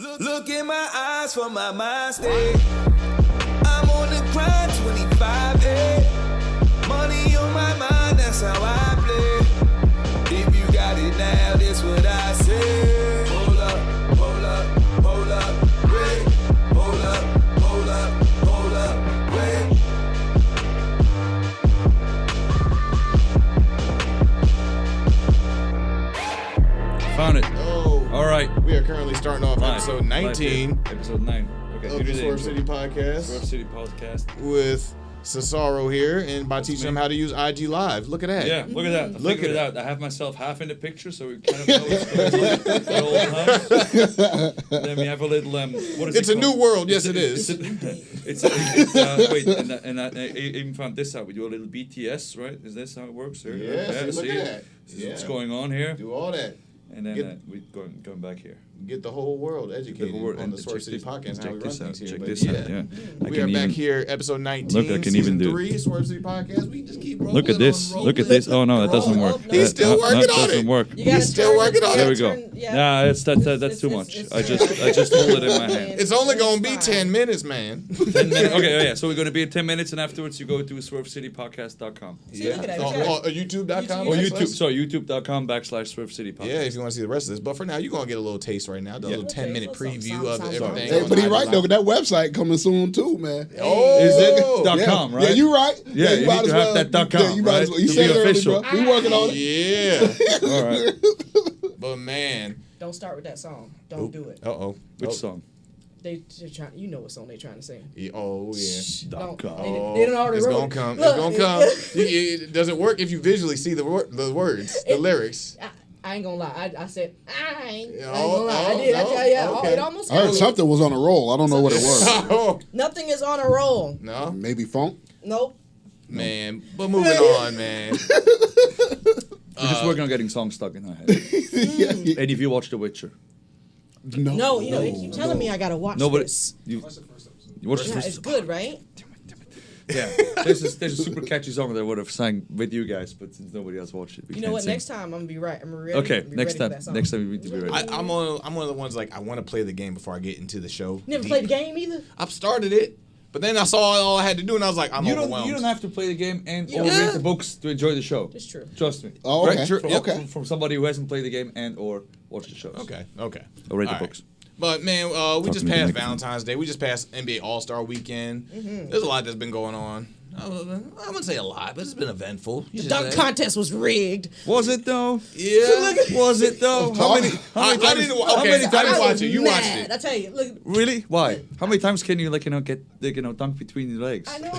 Look in my eyes for my mind state. I'm on the grind 25 days. Money on my mind, that's how I play. If you got it now, that's what I say. Hold up, hold up, hold up, wait. Hold up, hold up, hold up, wait. Found it. Oh. All right. We are currently starting off episode 19. Episode 9. Okay. Of the Swerve City Podcast. Swerve City Podcast. With Cesaro here, and by teaching them how to use IG Live. Look at that. Yeah, look at that. Look Figured at it out. I have myself half in the picture, so we kind of know what's going on. Then we have a little. What is It's it a called? new world. Yes, it is. Wait, and I even found this out. We do a little BTS, right? Is this how it works? Here? Yes, look at that. This is what's going on here. Do all that. And then we going back here. Get the whole world educated on the Swerve City Podcast. How we run things here. Check But this yeah. out. Yeah. We are back here, episode 19. Look, I can season even do 3, Swerve City Podcast. We just keep rolling. Look at this. Look at this. Oh no, that doesn't work. He's still working on it. Doesn't work. He's still working on it. There we go. Nah, that's too much. I just hold it in my hand. It's only gonna be 10 minutes, man. 10 minutes. Okay, yeah. So we're gonna be in 10 minutes, and afterwards you go to swervecitypodcast.com. Yeah. Look at that. YouTube.com. Or YouTube. Sorry, youtube.com/Swerve City Podcast. Yeah, if you want to see the rest of this. But for now, you're gonna get a little taste right now. The little 10-minute preview of everything. Hey, but he right though. That website coming soon too, man. Oh, Is it .com, right? Yeah, you right. Yeah, you might need as to have that .com, Yeah, you might as well. You to said be it early, official. bro. We working on it. Yeah. All right. But man. Don't start with that song. Don't do it. Uh-oh. Which song? They're trying. You know what song they're trying to sing. Yeah, oh, yeah. Don't. .com. They don't already It's wrote gonna it. come. Look, It's gonna come. It doesn't work if you visually see the words, the lyrics. I ain't gonna lie. I said I ain't gonna Oh, lie. oh, I did. no, okay. It almost. I heard happened. something was on a roll. I don't know what it was. Oh, Nothing is on a roll. no, Maybe funk. Nope. man. But moving on, man. We're just working on getting songs stuck in our head. And if you watch The Witcher, No, you know they keep telling me I gotta watch this. You watch the Yeah, first. it's good, right? Yeah, there's a super catchy song that I would have sang with you guys, but since nobody else watched it, we You can't know what? sing. Next time I'm gonna be right. I'm ready. Okay, I'm next ready time. for that Next song. time we need to be ready. I'm one of the ones like I want to play the game before I get into the show. You never played the game either. I've started it, but then I saw all I had to do, and I was like, I'm overwhelmed. You don't have to play the game and You or don't. read the books to enjoy the show. That's true. Trust me. Oh, okay. Right, true. From, Yep. from somebody who hasn't played the game and or watched the shows. Okay. Or read All the right. books. But man, we Talking just to the passed microphone. Valentine's Day. We just passed NBA All-Star Weekend. Mm-hmm. There's a lot that's been going on. I wouldn't say a lot, but it's been eventful. The dunk contest was rigged. Was it though? Yeah. Was it though? How many I times? didn't. How Okay, many I times? didn't I watch was it. You mad. watched it. I tell you, look. Really? Why? How many times can you dunk between your legs? I know,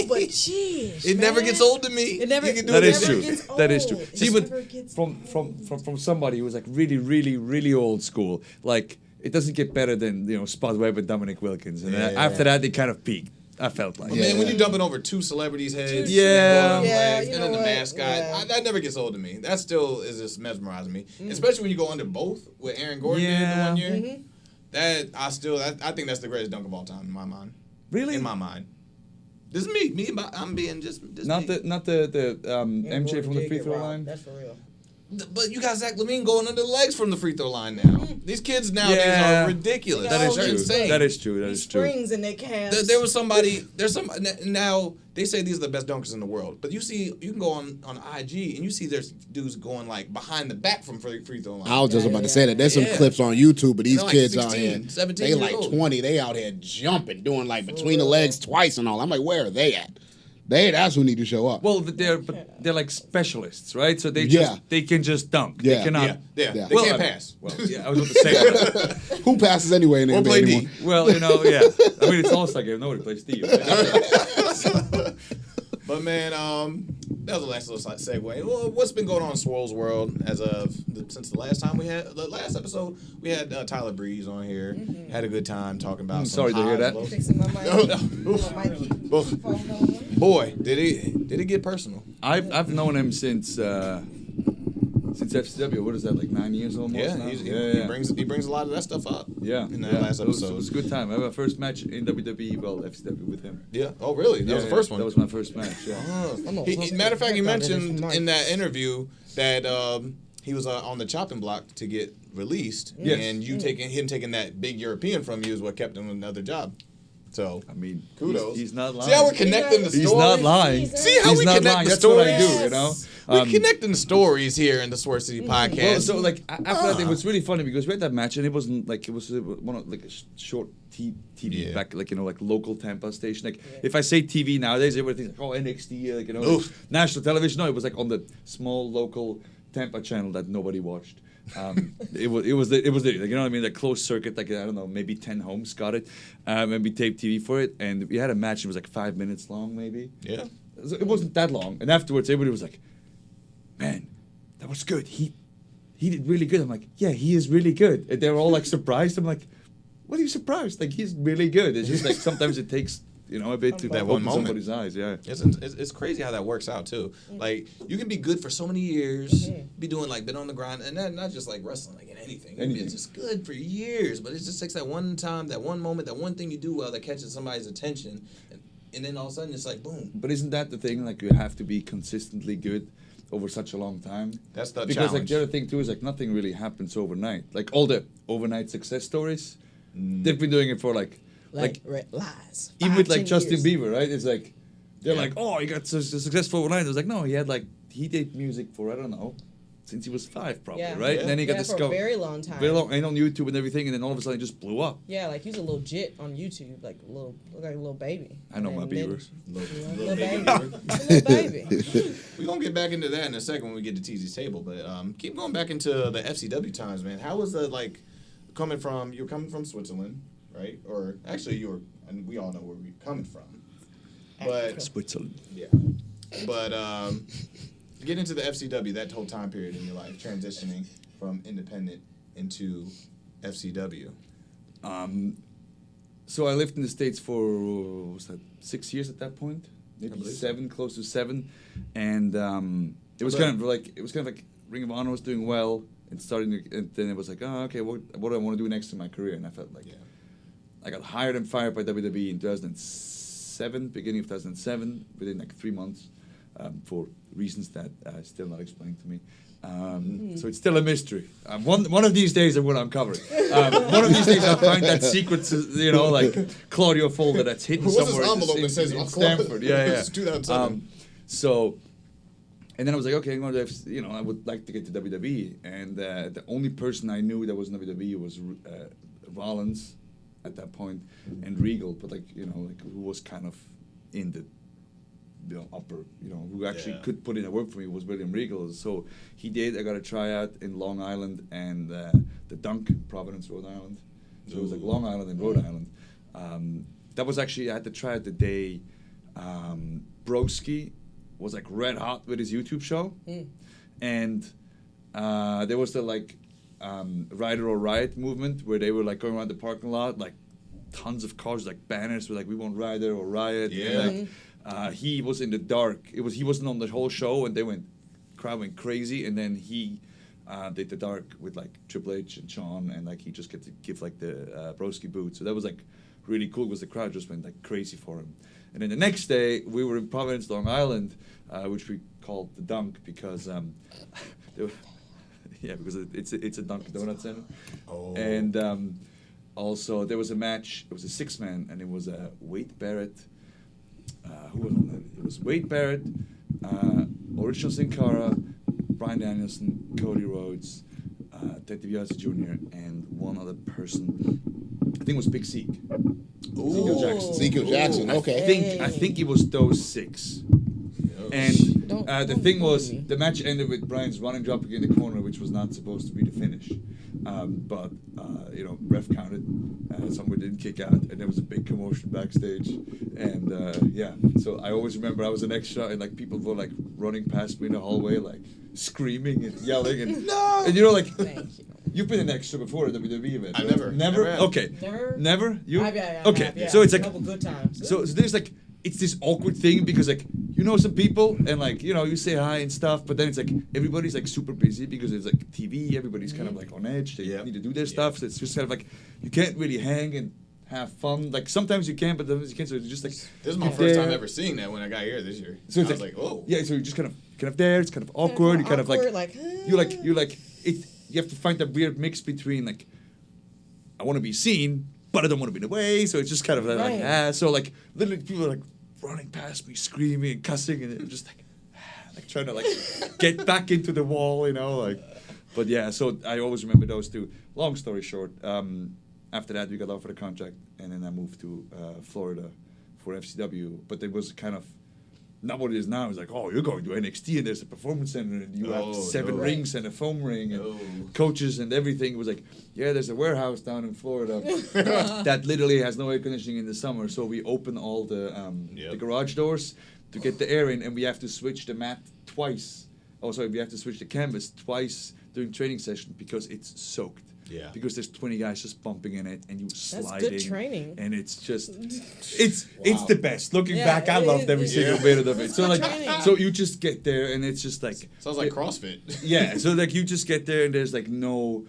but jeez. It never man. gets old to me. It never. You can do That it is every- true. Gets That is old. true. It See, but never gets from somebody who was like really old school, like it doesn't get better than Spud Webb and Dominic Wilkins, and then after that they kind of peaked. I felt like. But man, when you're dumping over two celebrities' heads, Yeah. and Yeah, legs, you and then know the what? mascot, Yeah. that never gets old to me. That still is just mesmerizing me, especially when you go under both with Aaron Gordon did the Yeah. 1 year. That I think that's the greatest dunk of all time in my mind. Really? In my mind. This is me. I'm being just Not me. the MJ from the free throw line. That's for real. But you got Zach LaVine going under the legs from the free throw line now. These kids nowadays Yeah. are ridiculous. That is They're true. insane. That is true. That These is true. springs in their calves. There's some now they say these are the best dunkers in the world, but you can go on IG and you see there's dudes going like behind the back from free throw line. I was just about to say that. There's some Yeah. clips on YouTube, but these They're like kids out 16, here, 17 they years like old. 20. They out here jumping, doing like between the legs twice and all. I'm like, where are they at? That's who need to show up. Well, they're like specialists, right? So they can just dunk. Yeah. They cannot. Yeah. Yeah. They can't pass. Well, yeah, I was about to say that. Who passes anyway in the Or NBA play D. anymore? Well, yeah. I mean, it's All-Star game. Nobody plays D. Right? But man, that was a nice little segue. Well, what's been going on in Swole's world since the last episode? We had Tyler Breeze on here. Had a good time talking about. Some sorry to hear highs, that. lows. Fixing my mic. My mic keep falling over. Boy, did it get personal? I've known him since FCW. What is that, like 9 years almost? Yeah, now? he brings a lot of that stuff up. Yeah, in that last It was episode. a good time. I have a first match in WWE, FCW with him. Yeah. Oh, really? That was the first one. That was my first match. Yeah. Matter of fact, he mentioned in that interview that he was on the chopping block to get released, Yes. and him taking that big European from you is what kept him another job. So I mean, kudos. He's not lying. See how we're connecting the stories? He's not lying. See how He's we not connect lying. the That's what stories? I do, you know? We're connecting the stories here in the Swerve City podcast. Well, so like after that, it was really funny because we had that match, and it wasn't like it was one of like a short TV back, like like local Tampa station. Like if I say TV nowadays, everybody thinks like, oh, NXT, like like, national television. No, it was like on the small local Tampa channel that nobody watched. It was like, you know what I mean, the closed circuit, like I don't know, maybe 10 homes got it, and we taped TV for it, and we had a match. It was like 5 minutes long, maybe. Yeah, so it wasn't that long, and afterwards everybody was like, "Man, that was good. He did really good." I'm like, "Yeah, he is really good." And they were all like surprised. I'm like, "What are you surprised? Like he's really good." It's just like sometimes it takes a bit to that one open moment. somebody's eyes. Yeah. It's crazy how that works out too. Like you can be good for so many years, be doing like been on the grind, and not just like wrestling, like in anything. You can be just good for years, but it just takes that one time, that one moment, that one thing you do well that catches somebody's attention, and then all of a sudden it's like boom. But isn't that the thing? Like you have to be consistently good over such a long time. That's the because challenge. like the other thing too is like nothing really happens overnight. Like all the overnight success stories, they've been doing it for like lies. even 5, with like 10 Justin years. Bieber, right? It's like they're like, oh, he got so successful overnight. It was like, no, he did music for I don't know, since he was 5 probably, Yeah. right? Yeah. And then he got for a discovered very long time. very long, and on YouTube and everything, and then all of a sudden he just blew up. Yeah, like he's a little jit on YouTube, like look like a little baby. I know And my then- Beavers. Little baby. Little baby. We're gonna get back into that in a second when we get to Teasy's table, but keep going back into the FCW times, man. How was the like you're coming from Switzerland, right? Or actually and we all know where we're coming from. But Switzerland. yeah. But get into the FCW, that whole time period in your life, transitioning from independent into FCW. So I lived in the States for what was that 6 years at that point, maybe believe 7, close to 7, and it was kind of like Ring of Honor was doing well and and then it was like, oh, okay, what do I want to do next in my career? And I felt like I got hired and fired by WWE in 2007, beginning of 2007, within like 3 months, for reasons that still not explained to me. So it's still a mystery. One of these days I'm going to uncover it. One of these days I'll find that secret, like Claudio folder that's hidden What's somewhere this envelope in that says Stanford. Yeah. It's 2007. And then I was like, okay, I'm going to, I would like to get to WWE. And the only person I knew that was in WWE was Rollins at that point, and Regal, but who was kind of in the upper, who actually could put in a work for me was William Regal. So he did. I got a tryout in Long Island and the Dunk, Providence, Rhode Island. So it was like Long Island and Rhode Island. That was actually, I had to try out the day Broski was like red hot with his YouTube show. And there was the Rider or Riot movement where they were like going around the parking lot, like tons of cars, like banners with like we want Rider or Riot. Yeah. And, he was in the dark. He wasn't on the whole show, and crowd went crazy, and then he did the dark with like Triple H and Shawn, and like he just get to give like the Broski boot. So that was like really cool because the crowd just went like crazy for him. And then the next day we were in Providence, Long Island, which we called the Dunk because because it's a Dunkin' Donuts center. Oh. And also there was a match. It was a 6-man, and it was Wade Barrett. Who was on that? It was Wade Barrett, Original Sin Cara, Bryan Danielson, Cody Rhodes, Ted DiBiase Jr., and one other person. I think it was Big Zeke. Ezekiel Jackson. Ezekiel Jackson, okay. I think it was those 6. And the thing was, the match ended with Bryan's running drop in the corner, which was not supposed to be the finish. But ref counted. Someone didn't kick out, and there was a big commotion backstage. And so I always remember I was an extra, and like people were like running past me in the hallway, like screaming and yelling, and No! and Thank you. You've been an extra before at WWE event. I right? never Never. have. Okay. Never? You? I have, Okay. yeah. So it's like a couple good times. so there's like it's this awkward thing because like some people and like you say hi and stuff, but then it's like everybody's like super busy because it's like TV. Everybody's kind of like on edge. They need to do their stuff. So it's just kind of like you can't really hang and have fun. Like sometimes you can, but sometimes you can't. So it's just like This is my first time ever seeing that when I got here this year. So it's I was like, like, oh. Yeah, so you just kind of kind of there. It's kind of awkward. You kind of awkward, you're like it. You have to find that weird mix between like I want to be seen, but I don't want to be in the way. So it's just kind of like So like literally people are like running past me, screaming and cussing, and just like trying to like get back into the wall, you know, like. But yeah, so I always remember those two. Long story short, after that we got offered a contract, and then I moved to Florida for FCW. But it was kind of not what it is now. It's like, oh, you're going to NXT, and there's a performance center, and you have 7 rings and a foam ring, and coaches and everything. It was like, yeah, there's a warehouse down in Florida that literally has no air conditioning in the summer. So we open all the garage doors to get the air in, and we have to switch the mat twice. Oh, sorry, we have to switch the canvas twice during training session because it's soaked. Yeah. Because there's 20 guys just bumping in it and you sliding. That's good training. And it's just, it's the best. Looking back, I loved every single bit of it. So like, so you just get there and it's just like. Sounds like CrossFit. Yeah. So like you just get there and there's like no,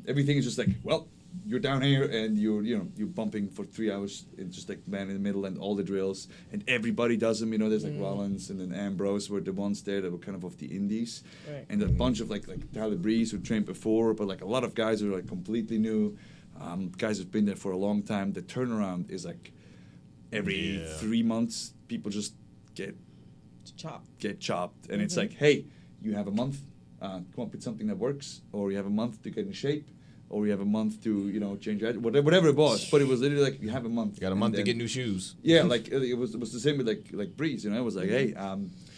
everything is just like, well, you're down here and you're bumping for 3 hours and just like man in the middle and all the drills and everybody does them. You know, there's like Rollins and then Ambrose were the ones there that were kind of the indies, and a bunch of like Tyler Breeze who trained before, but like a lot of guys who are like completely new, guys who've been there for a long time. The turnaround is like every 3 months people just get chopped, and it's like, hey, you have a month, come up with something that works, or you have a month to get in shape. Or you have a month to, change your whatever it was. But it was literally like you have a month. You got a month to get new shoes. Yeah, like it was the same with like Breeze. It was like, hey,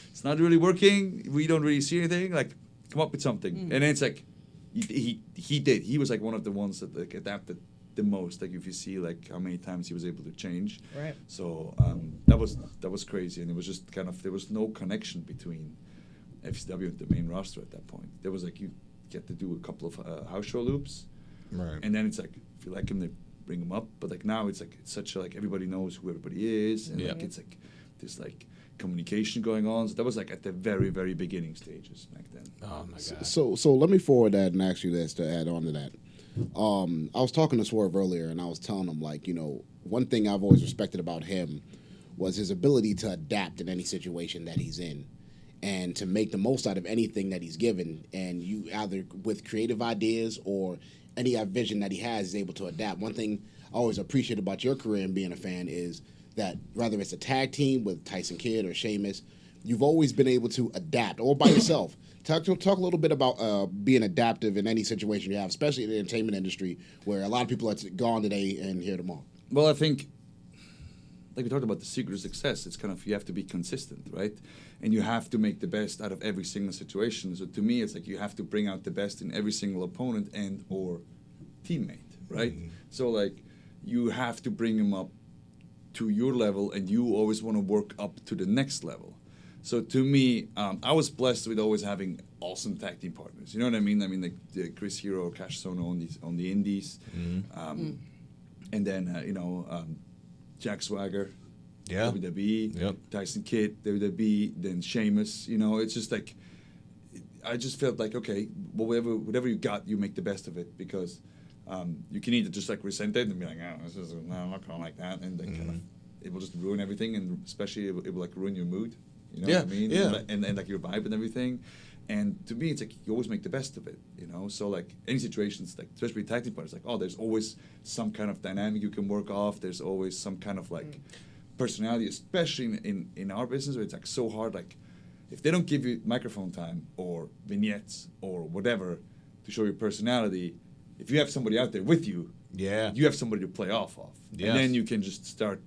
it's not really working. We don't really see anything. Like, come up with something. And then it's like, he did. He was like one of the ones that like adapted the most. Like if you see like how many times he was able to change. Right. So that was crazy, and it was just kind of there was no connection between FCW and the main roster at that point. There was like you get to do a couple of house show loops. Right. And then it's like, if you like him, they bring him up. But like now it's like, it's such a, like everybody knows who everybody is. And like it's like this like communication going on. So that was like at the very, very beginning stages back then. Oh my God. So let me forward that and ask you this to add on to that. I was talking to Swerve earlier and I was telling him like, one thing I've always respected about him was his ability to adapt in any situation that he's in. And to make the most out of anything that he's given, and you either with creative ideas or any vision that he has is able to adapt. One thing I always appreciate about your career and being a fan is that whether it's a tag team with Tyson Kidd or Sheamus, you've always been able to adapt, or by yourself. Talk a little bit about being adaptive in any situation you have, especially in the entertainment industry, where a lot of people are gone today and here tomorrow. Well, I think, like we talked about the secret of success, it's kind of you have to be consistent, right? And you have to make the best out of every single situation. So to me, it's like you have to bring out the best in every single opponent and or teammate, right? So like you have to bring them up to your level, and you always want to work up to the next level. So to me, I was blessed with always having awesome tag team partners. You know what I mean? I mean, like Chris Hero, Cash Sono on the indies, and then Jack Swagger. Yeah. WWE, Tyson Kidd, WWE, then Sheamus. It's just like, I just felt like, okay, whatever you got, you make the best of it, because you can either just like resent it and be like, no, I'm not gonna like that, and then kind of it will just ruin everything, and especially it will like ruin your mood. You know what I mean? Yeah. And like your vibe and everything. And to me, it's like you always make the best of it, So like any situations, like especially tag team partners, like there's always some kind of dynamic you can work off. There's always some kind of like personality, especially in our business, where it's like so hard. Like if they don't give you microphone time or vignettes or whatever to show your personality, if you have somebody out there with you, you have somebody to play off of, and then you can just start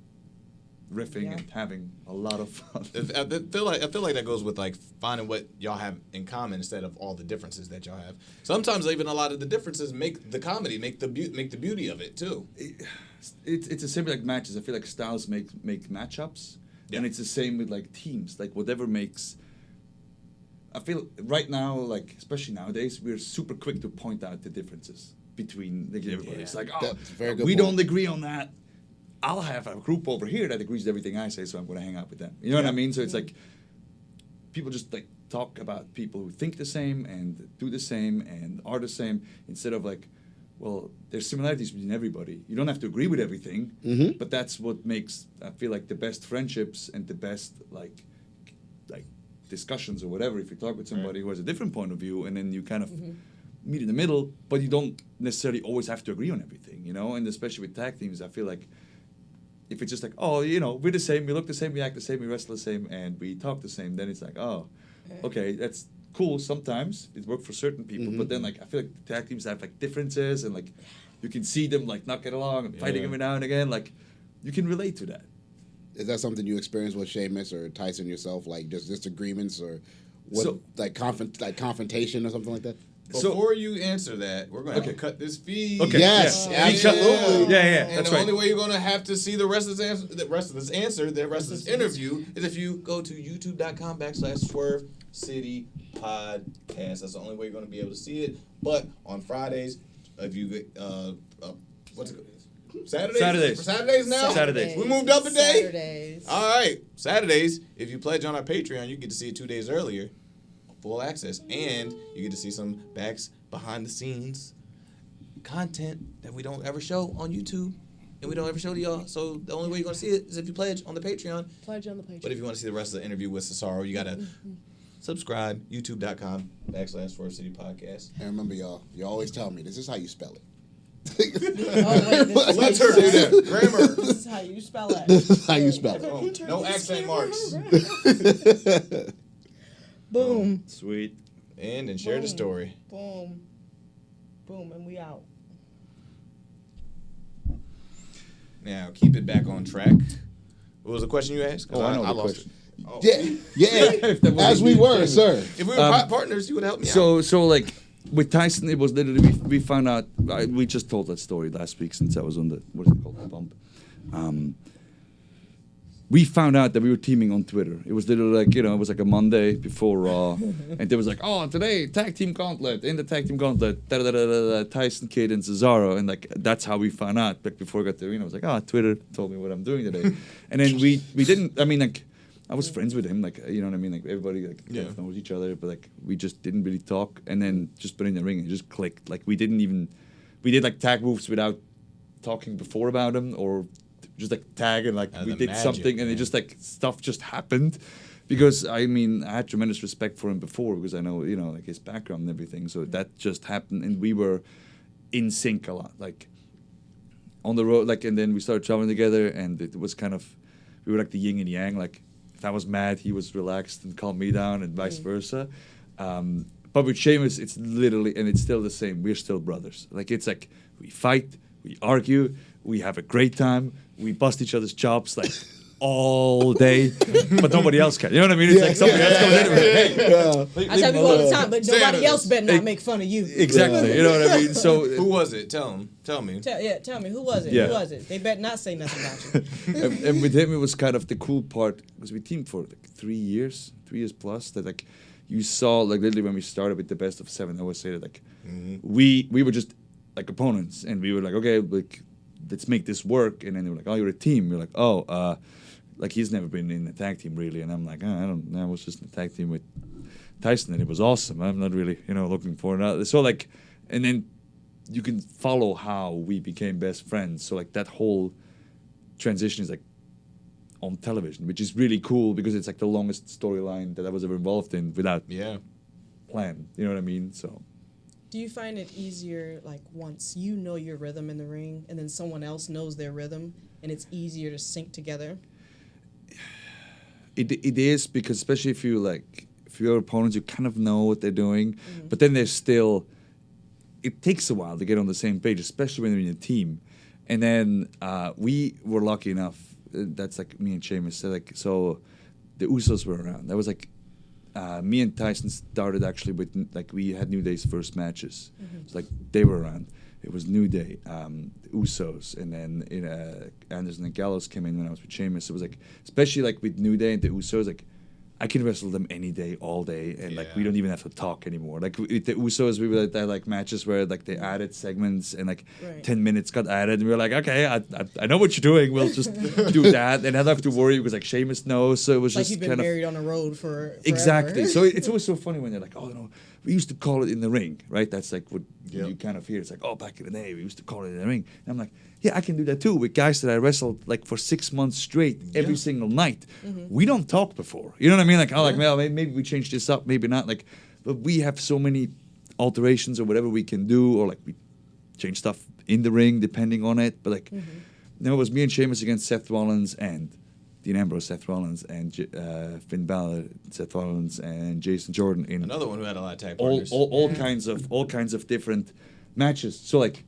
riffing and having a lot of fun. I feel like that goes with like finding what y'all have in common instead of all the differences that y'all have. Sometimes even a lot of the differences make the comedy, make the beauty of it too. It's the same with like matches. I feel like styles make matchups, and it's the same with like teams. Like whatever makes. I feel right now, like especially nowadays, we're super quick to point out the differences between everybody. It's like, we don't agree on that. I'll have a group over here that agrees with everything I say, so I'm going to hang out with them. You know what I mean? So it's like people just like talk about people who think the same and do the same and are the same, instead of like, well, there's similarities between everybody. You don't have to agree with everything, but that's what makes, I feel like, the best friendships and the best like discussions or whatever, if you talk with somebody who has a different point of view, and then you kind of meet in the middle, but you don't necessarily always have to agree on everything, you know? And especially with tag teams, I feel like if it's just like, oh, you know, we're the same, we look the same, we act the same, we wrestle the same, and we talk the same, then it's like, oh, okay, that's cool sometimes. It worked for certain people, but then, like, I feel like tag teams have, like, differences, and, like, you can see them, like, not get along and fighting every now and again. Like, you can relate to that. Is that something you experience with Sheamus or Tyson yourself, like just disagreements or what, like confrontation or something like that? Before you answer that, we're going to have to cut this feed. Okay. Yes, absolutely. Yeah. And the only way you're going to have to see the rest of this interview is if you go to youtube.com/Swerve City Podcast. That's the only way you're going to be able to see it. But on Fridays, if you get what's it called? Saturdays now? Saturdays. We moved up a day? Saturdays. All right. Saturdays, if you pledge on our Patreon, you get to see it 2 days earlier. Full access. And you get to see some behind the scenes content that we don't ever show on YouTube. And we don't ever show to y'all. So the only way you're going to see it is if you pledge on the Patreon. Pledge on the Patreon. But if you want to see the rest of the interview with Cesaro, you got to subscribe. youtube.com/Swerve City Podcast. And remember, y'all always tell me, this is how you spell it. Let's her do that. Grammar. This is how you spell it. This is how you spell it. Oh, no accent marks. Boom. Sweet. And share the story. Boom. Boom. And we out. Now, keep it back on track. What was the question you asked? Oh, I know the lost question. it. Oh. Yeah. As we were, sir. If we were partners, you would help me out. So like with Tyson, it was literally we found out. We just told that story last week since I was on the what is it called, the bump. We found out that we were teaming on Twitter. It was literally like, it was like a Monday before Raw, and there was like, oh, today tag team gauntlet, in the tag team gauntlet, Tyson Kidd and Cesaro, and like that's how we found out. Like before I got there, I was like, oh, Twitter told me what I'm doing today, and then we didn't. I mean, like I was friends with him, like you know what I mean, like everybody like knows each other, but like we just didn't really talk, and then just put in the ring and it just clicked. Like we did like tag moves without talking before about them or. Just like tag and like we did magic, something and it just like stuff just happened because I mean I had tremendous respect for him before because I know like his background and everything, so that just happened and we were in sync a lot, like on the road, like, and then we started traveling together and it was kind of, we were like the yin and yang, like if I was mad he was relaxed and calmed me down and vice versa. But with Sheamus it's literally, and it's still the same, we're still brothers. Like it's like we fight, we argue, we have a great time. We bust each other's chops like all day, but nobody else can. You know what I mean? It's like somebody else comes in and I tell you all the time, but nobody else better not make fun of you. Exactly. You know what I mean? So who was it? Tell me. Tell me. Who was it? Yeah. Who was it? They better not say nothing about you. and with him, it was kind of the cool part because we teamed for like 3 years plus. That like you saw like literally when we started with the best of 7. I always say that like we were just like opponents, and we were like, okay, like. Let's make this work. And then they were like, oh, you're a team. You're like, oh, like he's never been in a tag team really. And I'm like, I was just in a tag team with Tyson and it was awesome. I'm not really, looking for another. So like, and then you can follow how we became best friends. So like that whole transition is like on television, which is really cool because it's like the longest storyline that I was ever involved in without plan. You know what I mean? So. Do you find it easier, like, once you know your rhythm in the ring and then someone else knows their rhythm and it's easier to sync together? It is, because especially if your opponents, you kind of know what they're doing, but then there's still, it takes a while to get on the same page, especially when you're in a team. And then we were lucky enough, that's like me and Sheamus said, like, so the Usos were around. That was like, me and Tyson started actually with, like, we had New Day's first matches. It's like they were around. It was New Day, the Usos, and then Anderson and Gallows came in when I was with Sheamus. It was like, especially like with New Day and the Usos, like I can wrestle them any day, all day, and like we don't even have to talk anymore. Like with the Usos, we were like matches where like they added segments and like 10 minutes got added, and we were like, okay, I know what you're doing. We'll just do that, and I don't have to worry because like Sheamus knows. So it was like just you've been kind married on the road for forever. Exactly. So it's always so funny when they're like, oh no, we used to call it in the ring, right? That's like what Yep. you kind of hear. It's like, oh, back in the day, we used to call it in the ring. And I'm like, yeah, I can do that too with guys that I wrestled like for 6 months straight every single night. We don't talk before. You know what I mean? Like, oh, like, well, maybe we change this up, maybe not. Like, but we have so many alterations or whatever we can do, or like we change stuff in the ring depending on it. But like, it was me and Sheamus against Seth Rollins and Dean Ambrose, Seth Rollins, and Finn Balor, Seth Rollins, and Jason Jordan in Another one who had a lot of tag all partners. all kinds of different matches. So like,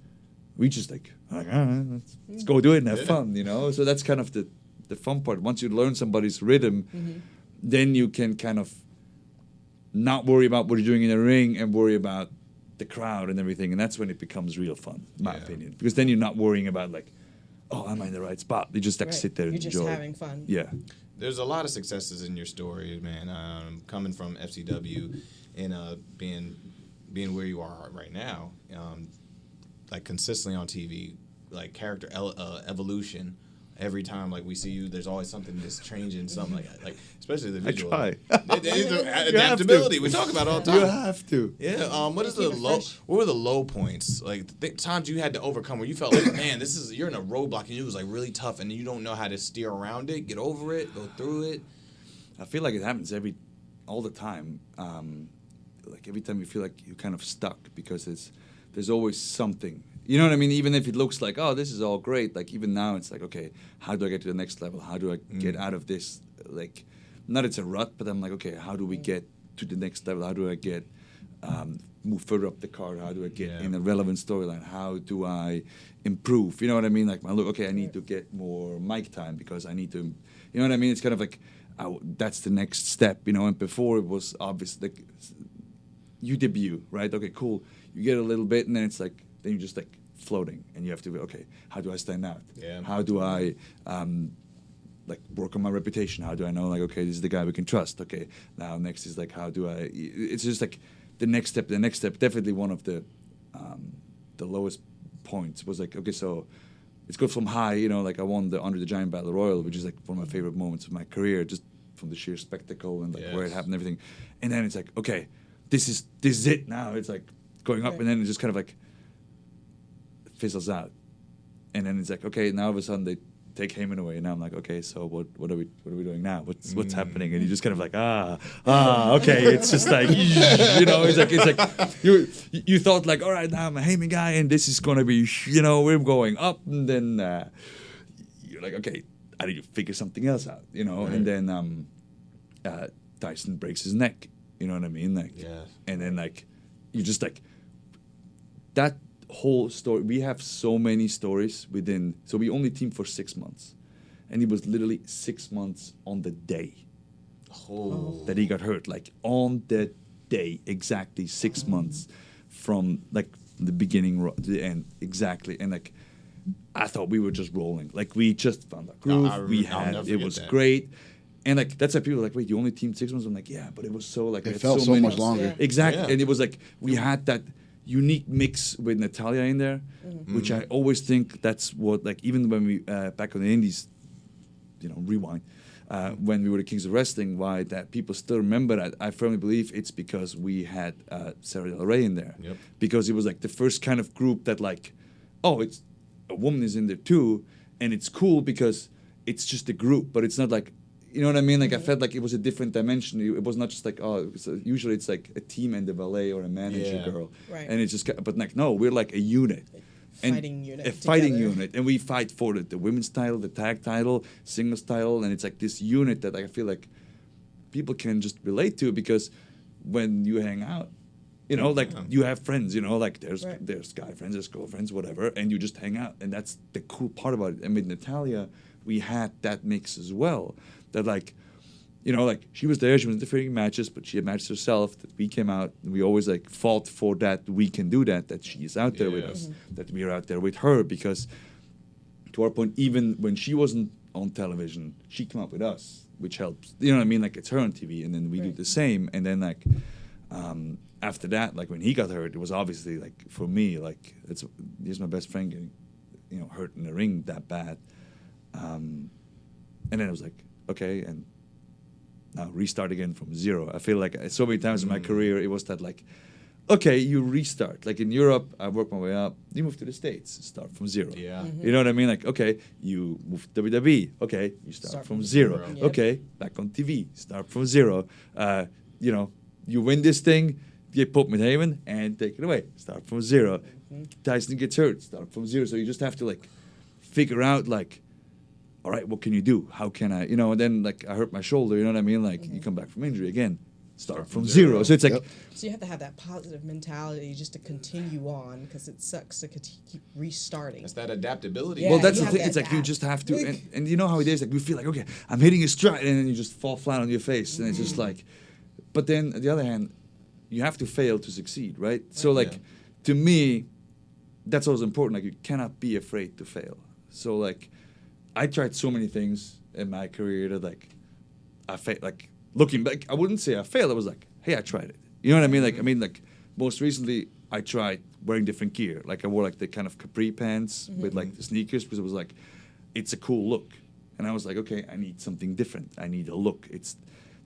we just like all right, let's go do it and have fun, you know. So that's kind of the fun part. Once you learn somebody's rhythm, then you can kind of not worry about what you're doing in the ring and worry about the crowd and everything. And that's when it becomes real fun, in my opinion, because then you're not worrying about like, oh, am I in the right spot? You just like sit there and You're enjoy. just having fun. Yeah. There's a lot of successes in your story, man. Coming from FCW and being where you are right now, like consistently on TV, like character evolution. Every time like we see you, there's always something that's changing, something like especially the visual. I try. Adaptability. We talk about it all the time. You have to. Yeah. What is the keep it low? fresh. What were the low points? Like the times you had to overcome where you felt like, man, you're in a roadblock and it was like really tough, and you don't know how to steer around it, get over it, go through it. I feel like it happens all the time. Like every time you feel like you're kind of stuck because there's always something. You know what I mean? Even if it looks like, oh, this is all great. Like even now, it's like, okay, how do I get to the next level? How do I get out of this? Like, not it's a rut, but I'm like, okay, how do we get to the next level? How do I get move further up the card? How do I get in a relevant storyline? How do I improve? You know what I mean? Like, look, okay, I need to get more mic time because I need to. You know what I mean? It's kind of like that's the next step. You know, and before it was obvious, like you debut, right? Okay, cool. You get a little bit, and then it's like. Then you're just like floating, and you have to be okay. How do I stand out? Yeah. How do I like work on my reputation? How do I know like okay, this is the guy we can trust? Okay, now next is like how do I? It's just like the next step. The next step. Definitely one of the lowest points was like okay, so it's good from high. You know, like I won the Under the Giant Battle Royal, which is like one of my favorite moments of my career, just from the sheer spectacle and like where it happened and everything. And then it's like okay, this is it now. It's like going up, and then it's just kind of like. Fizzles out, and then it's like okay. Now all of a sudden they take Heyman away, and now I'm like okay. So what are we doing now? What's happening? And you just kind of like okay. It's just like you know. It's like you thought like all right now I'm a Heyman guy, and this is gonna be you know we're going up, and then you're like okay I need to figure something else out, you know. And then Tyson breaks his neck, you know what I mean? Like and then like you just like that. Whole story. We have so many stories within. So we only teamed for 6 months, and it was literally 6 months on the day that he got hurt. Like on the day, exactly 6 months from like the beginning to the end, exactly. And like I thought we were just rolling. Like we just found our groove. It was great. And like that's why people are like, wait, you only teamed 6 months? I'm like, yeah, but it was so like it felt so much longer. Yeah. Exactly, Yeah. and it was like we had that. Unique mix with Natalia in there, which I always think that's what like even when we back on the Indies, you know, rewind when we were the Kings of Wrestling, why that people still remember that. I firmly believe it's because we had Sarah Del Rey in there, because it was like the first kind of group that like, oh, it's a woman is in there too, and it's cool because it's just a group, but it's not like. You know what I mean? Like I felt like it was a different dimension. It was not just like usually it's like a team and a valet or a manager girl, right? And it's just but like no, we're like a unit, fighting unit, a fighting unit, and we fight for the women's title, the tag title, singles title, and it's like this unit that I feel like people can just relate to because when you hang out, you know, like you have friends, you know, like there's guy friends, there's girlfriends, whatever, and you just hang out, and that's the cool part about it. And with Natalia, we had that mix as well. That like, you know, like she was there, she was interfering in matches, but she had matches herself. That we came out, and we always like fought for that. We can do that. That she is out there with us. That we are out there with her because, to our point, even when she wasn't on television, she came out with us, which helps. You know what I mean? Like it's her on TV, and then we do the same. And then like, after that, like when he got hurt, it was obviously like for me, like here's my best friend getting, you know, hurt in the ring that bad, and then it was like. Okay, and now restart again from zero. I feel like so many times in my career it was that like, okay, you restart. Like in Europe, I worked my way up. You move to the States, start from zero. Yeah. You know what I mean? Like, okay, you move to WWE. Okay, you start from zero. Yep. Okay, back on TV, start from zero. You know, you win this thing, get Pope Midhaven, and take it away. Start from zero. Tyson gets hurt, start from zero. So you just have to like figure out like, all right, what can you do? How can I, you know, and then like I hurt my shoulder, you know what I mean? Like you come back from injury again, start from zero. So it's like, So you have to have that positive mentality just to continue on, because it sucks to keep restarting. That's that adaptability. Yeah, well, that's you the have thing. to It's like you adapt. just have to, and you know how it is. Like you feel like, okay, I'm hitting a stride, and then you just fall flat on your face, and it's just like. But then on the other hand, you have to fail to succeed, right? So like, Yeah. to me, that's always important. Like you cannot be afraid to fail. So like, I tried so many things in my career that like, I failed. Like looking back, I wouldn't say I failed. I was like, hey, I tried it. You know what I mean? Like like most recently, I tried wearing different gear. Like I wore like the kind of capri pants with like the sneakers because it was like, it's a cool look. And I was like, okay, I need something different. I need a look. It's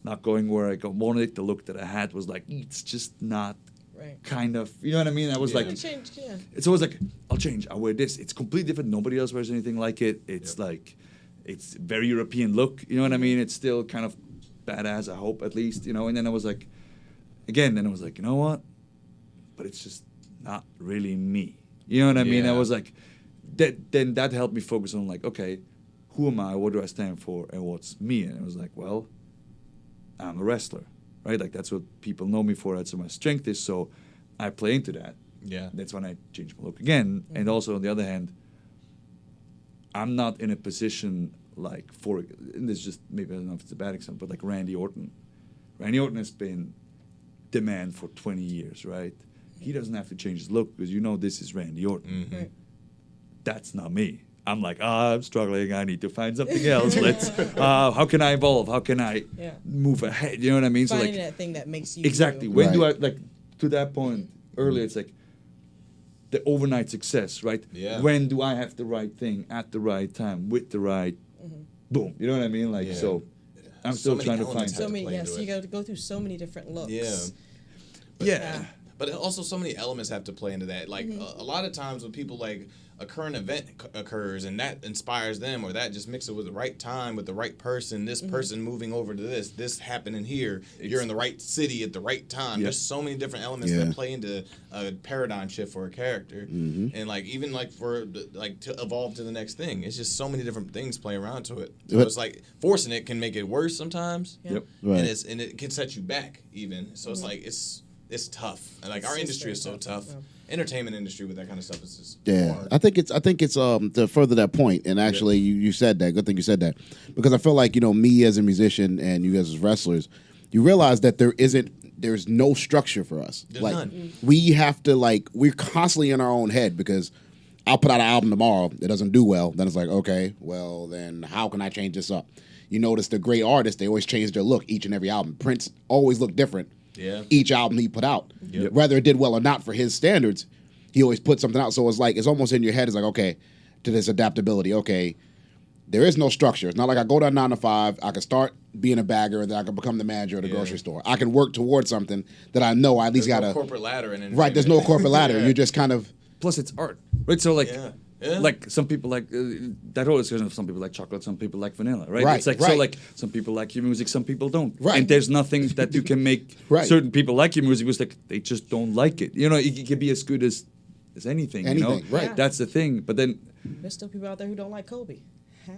not going where I wanted it. The look that I had was like, it's just not Right. kind of, you know what I mean? I was Yeah. like, You change, yeah. it's always like, I'll change. I'll wear this. It's completely different. Nobody else wears anything like it. It's like, it's very European look. You know what I mean? It's still kind of badass, I hope, at least, you know? And then I was like, again, then I was like, you know what? But it's just not really me. You know what I mean? I Yeah. was like, then that helped me focus on like, okay, who am I? What do I stand for? And what's me? And I was like, well, I'm a wrestler, right? Like that's what people know me for. That's what my strength is. So I play into that. Yeah. That's when I changed my look again. And also on the other hand, I'm not in a position like for, and this is just maybe I don't know if it's a bad example, but like Randy Orton. Randy Orton has been the man for 20 years, right? He doesn't have to change his look because you know this is Randy Orton. Right. That's not me. I'm like, I'm struggling. I need to find something else. Let's. How can I evolve? How can I Yeah. move ahead? You know what I mean? Finding so like, that thing that makes you exactly. you. When do I Right. like to that point earlier? It's like the overnight success, right? Yeah. When do I have the right thing at the right time with the right boom? You know what I mean? Like Yeah. so. I'm So still many trying to find. elements have So to many, play yes, into you it. got to go through so many different looks. Yeah. Yeah. But also so many elements have to play into that. Like a lot of times when people like a current event occurs and that inspires them, or that just mixes it with the right time with the right person, this person moving over to this happening here, you're in the right city at the right time. Yep. There's so many different elements Yeah. that play into a paradigm shift for a character, and like even like for like to evolve to the next thing. It's just so many different things play around to it. So But- it's like forcing it can make it worse sometimes. Yeah. Yep. Right. And it can set you back even. So it's like it's tough. And like our It's industry is very so tough. tough, Entertainment industry with that kind of stuff is just Yeah, hard. I think it's to further that point, and actually you said that. Good thing you said that, because I feel like me as a musician and you guys as wrestlers, you realize that there's no structure for us. There's like none. we have to we're constantly in our own head, because I'll put out an album tomorrow, it doesn't do well, then it's like, okay, well then how can I change this up? You notice the great artists, they always change their look each and every album. Prince always looked different. Yeah. Each album he put out, Yep. whether it did well or not for his standards, he always put something out. So it's almost in your head. It's like, okay, to this adaptability. Okay, there is no structure. It's not like I go to a 9 to 5. I can start being a bagger, and then I can become the manager of the grocery store. I can work towards something that I know I at least There's got no to. corporate ladder in Right, there's no corporate ladder. Yeah. You just kind of. Plus, it's art, right? So like. Yeah. Yeah. Like some people like that whole discussion of some people like chocolate, some people like vanilla, right? Right, It's like so right. like some people like your music, some people don't. Right. And there's nothing that you can make Right. certain people like your music was like they just don't like it. You know, it can be as good as anything. You know, Anything, right. That's the thing. But then There's still people out there who don't like Kobe. How?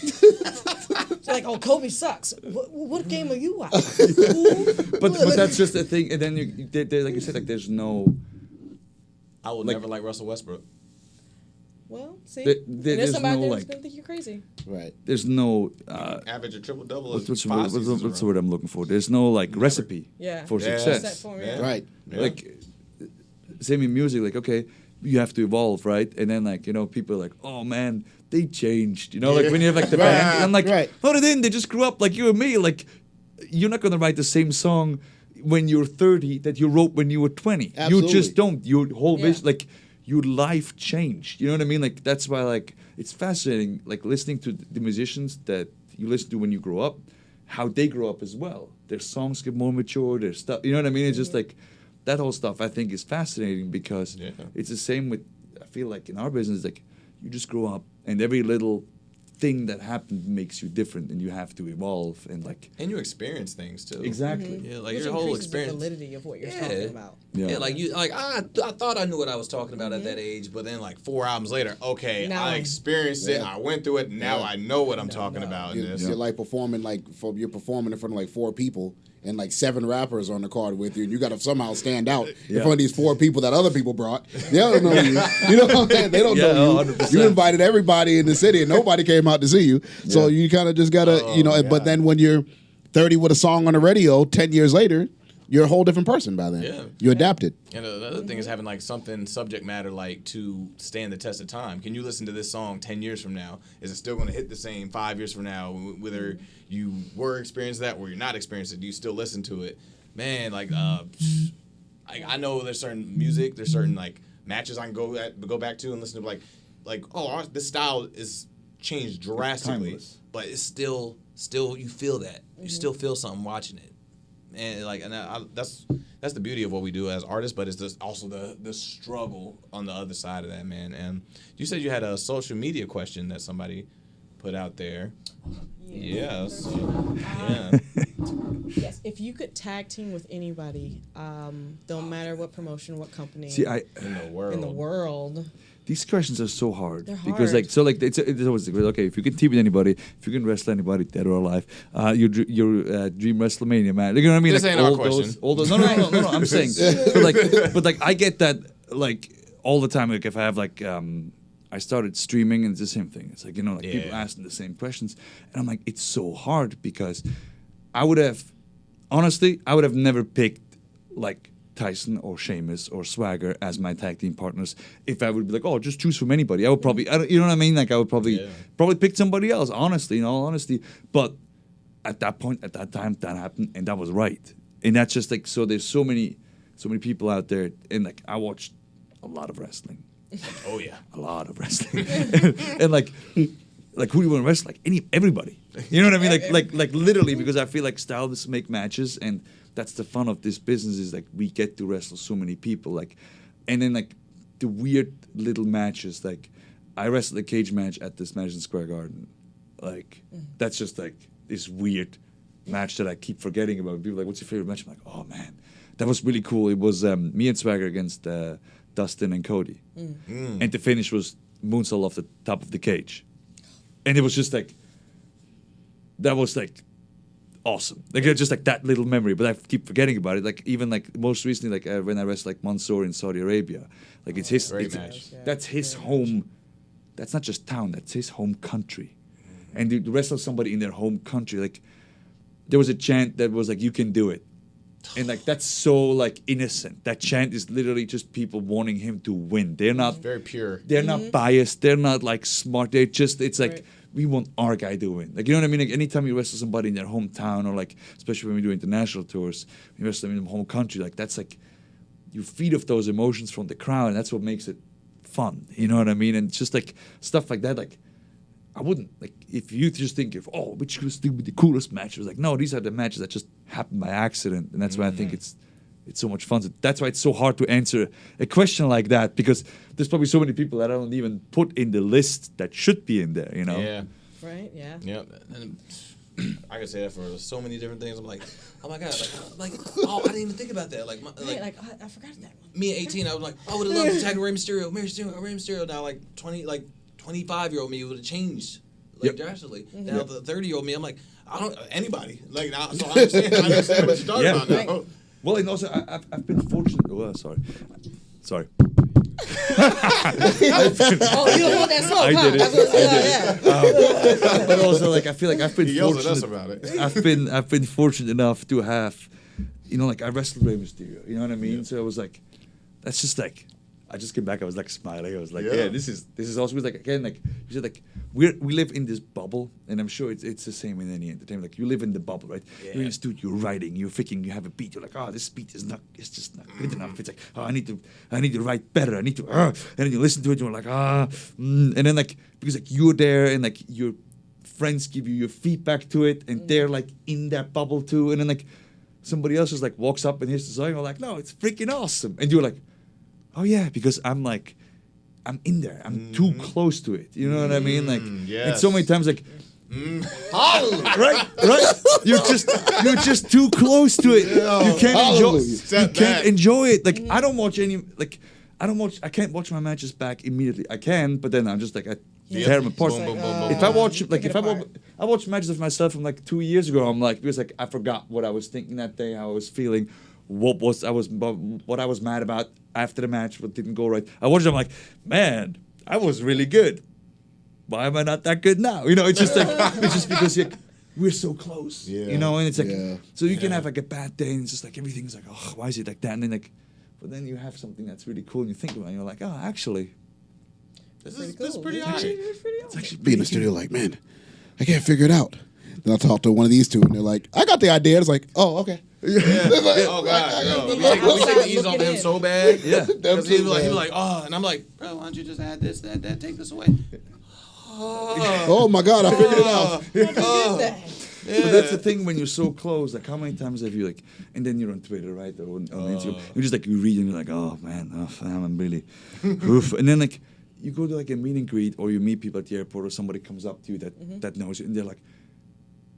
It's like, oh, Kobe sucks. What game are you watching? but that's just the thing. And then like you said, like there's no I will like- never like Russell Westbrook. Well, see, There's there's somebody no, out there like- who's gonna think you're crazy. Right. there's no Average a triple double. what's the word I'm looking for? There's no like recipe Yeah. for Yeah. success. Set for me. Yeah. Right. Yeah. Like same in music, like okay, you have to evolve, right? And then like people are like, oh man, they changed, like when you have like the Right. band, I'm like, Right. no, they didn't. They just grew up like you and me. Like you're not gonna write the same song when you're 30 that you wrote when you were 20. Absolutely. You just don't. Your whole Yeah. vision, like your life changed. You know what I mean? Like that's why like it's fascinating, like listening to the musicians that you listen to when you grow up, how they grow up as well. Their songs get more mature, their stuff, you know what I mean? It's just like, that whole stuff I think is fascinating because it's the same with, I feel like in our business, like you just grow up and every little thing that happened makes you different and you have to evolve and you experience things too. Exactly. Yeah, like Which your whole increases experience. the validity of what you're talking about. Yeah, like you, like I thought I knew what I was talking about at that age, But then, like 4 albums later, okay, Now- I experienced it. I went through it. Now I know what I'm talking about. In this. You're like performing you're performing in front of like 4 people and like 7 rappers on the card with you, and you got to somehow stand out in front of these 4 people that other people brought. They don't know you. You know what I'm saying? They don't know you. 100%. You invited everybody in the city, and nobody came out to see you. So you kind of just gotta, But then when you're 30 with a song on the radio, 10 years later, you're a whole different person by then. Yeah. You adapted. And the other thing is having like something subject matter like to stand the test of time. Can you listen to this song 10 years from now? Is it still going to hit the same 5 years from now? Whether you were experiencing that or you're not experiencing it, do you still listen to it? Man, like I know there's certain music, there's certain like matches I can go back to and listen to this style is changed drastically, but it's still you feel that. You still feel something watching it. And that's the beauty of what we do as artists, but it's also the struggle on the other side of that, man. And you said you had a social media question that somebody put out there. Yes. Yes, if you could tag team with anybody, don't matter what promotion, what company, See, In the world. these questions are so hard. They're Because hard. it's always like, okay, if you can team with anybody, if you can wrestle anybody, dead or alive, your dream WrestleMania match. You know what I mean? This like ain't our question. All those. No. I'm saying, but I get that like all the time. Like if I have like. I started streaming and it's the same thing. It's like, people asking the same questions. And I'm like, it's so hard because I would have never picked like Tyson or Sheamus or Swagger as my tag team partners if I would be like, oh, just choose from anybody. I would probably, you know what I mean? Like I would probably pick somebody else, honestly, in all honesty. But at that point, at that time, that happened and that was right. And that's just like, so there's so many people out there and like I watched a lot of wrestling. Oh yeah, a lot of wrestling, and like who do you want to wrestle? Like everybody. You know what I mean? Like literally, because I feel like stylists make matches, and that's the fun of this business is like we get to wrestle so many people. Like, and then like the weird little matches. Like I wrestled a cage match at this Madison Square Garden. Like that's just like this weird match that I keep forgetting about. People are like, what's your favorite match? I'm like, oh man, that was really cool. It was me and Swagger against. Dustin and Cody. And the finish was moonsault off the top of the cage. And it was just like, that was like awesome. Like just like that little memory, but I keep forgetting about it. Like even like most recently, like when I wrestled like Mansoor in Saudi Arabia, like it's his, that's his home. That's not just town, that's his home country. And to wrestle somebody in their home country, like there was a chant that was like, you can do it. And like that's so like innocent. That chant is literally just people wanting him to win. They're not very pure. They're not biased. They're not like smart. They're just it's like we want our guy to win. Like you know what I mean? Like anytime you wrestle somebody in their hometown or like especially when we do international tours, we wrestle them in the home country. Like that's like you feed off those emotions from the crowd, and that's what makes it fun. You know what I mean? And it's just like stuff like that. Like I wouldn't like if you just think of which was the coolest match. It was like no, these are the matches that just happened by accident, and that's why I think it's so much fun. So that's why it's so hard to answer a question like that because there's probably so many people that I don't even put in the list that should be in there. You know? Yeah. Right. Yeah. Yep. And I could say that for so many different things. I'm like, oh my god, I didn't even think about that. I forgot that one. Me at 18, I was like, I would have loved to tag Rey Mysterio. Now, like 25-year-old me would have changed drastically. Now the 30-year-old me, I'm like, I don't anybody like now. So I understand what you're talking about now. Well, and also I've been fortunate. Oh, sorry. Oh, you don't want that smoke, I huh? did it. But also, like I feel like I've been He yells fortunate. at us about it. I've been fortunate enough to have, like I wrestled Rey Mysterio. You know what I mean? Yeah. So I was like, that's just like. I just came back. I was like smiling. I was like, yeah this is also like again like you said like we live in this bubble, and I'm sure it's the same in any entertainment. Like you live in the bubble, right? Yeah. You're in a studio, you're writing, you're thinking, you have a beat. You're like, this beat is just not good enough. It's like, I need to write better. I need to, and then you listen to it, and you're like, and then like because like you're there and like you're friends give you your feedback to it, and they're like in that bubble too, and then like somebody else just like walks up and hears the song, and you're like, no, it's freaking awesome, and you're like, oh yeah, because I'm in there, I'm too close to it, you know what I mean? Like, and so many times like. right. You're just too close to it. You can't enjoy it. Like I can't watch my matches back immediately. I can, but then I'm just like I tear them apart. Boom, boom, boom, boom, If I watch I watch matches of myself from like 2 years ago, I'm like because like I forgot what I was thinking that day, how I was feeling, what I was mad about after the match, what didn't go right. I watched it, I'm like, man, I was really good. Why am I not that good now? You know, it's just like it's just because we're so close. Yeah. You know, and it's like so you can Yeah. have like a bad day and it's just like everything's like, oh, why is it like that? And then like but then you have something that's really cool and you think about it and you're like, oh, actually This is pretty alright. it's actually Be in the studio like, man, I can't figure it out. Then I'll talk to one of these two, and they're like, I got the idea. It's like, oh, okay. Oh God, yo. We take the ease off of him so bad. Yeah. Because he'd be like, oh, and I'm like, bro, why don't you just add this, that, take this away? Oh my God, I figured it out. But that's the thing when you're so close. Like, how many times have you like, and then you're on Twitter, right, or on Instagram, you just like you read and you're like, oh man, I'm really, oof. And then like you go to like a meet and greet, or you meet people at the airport, or somebody comes up to you that knows you, and they're like,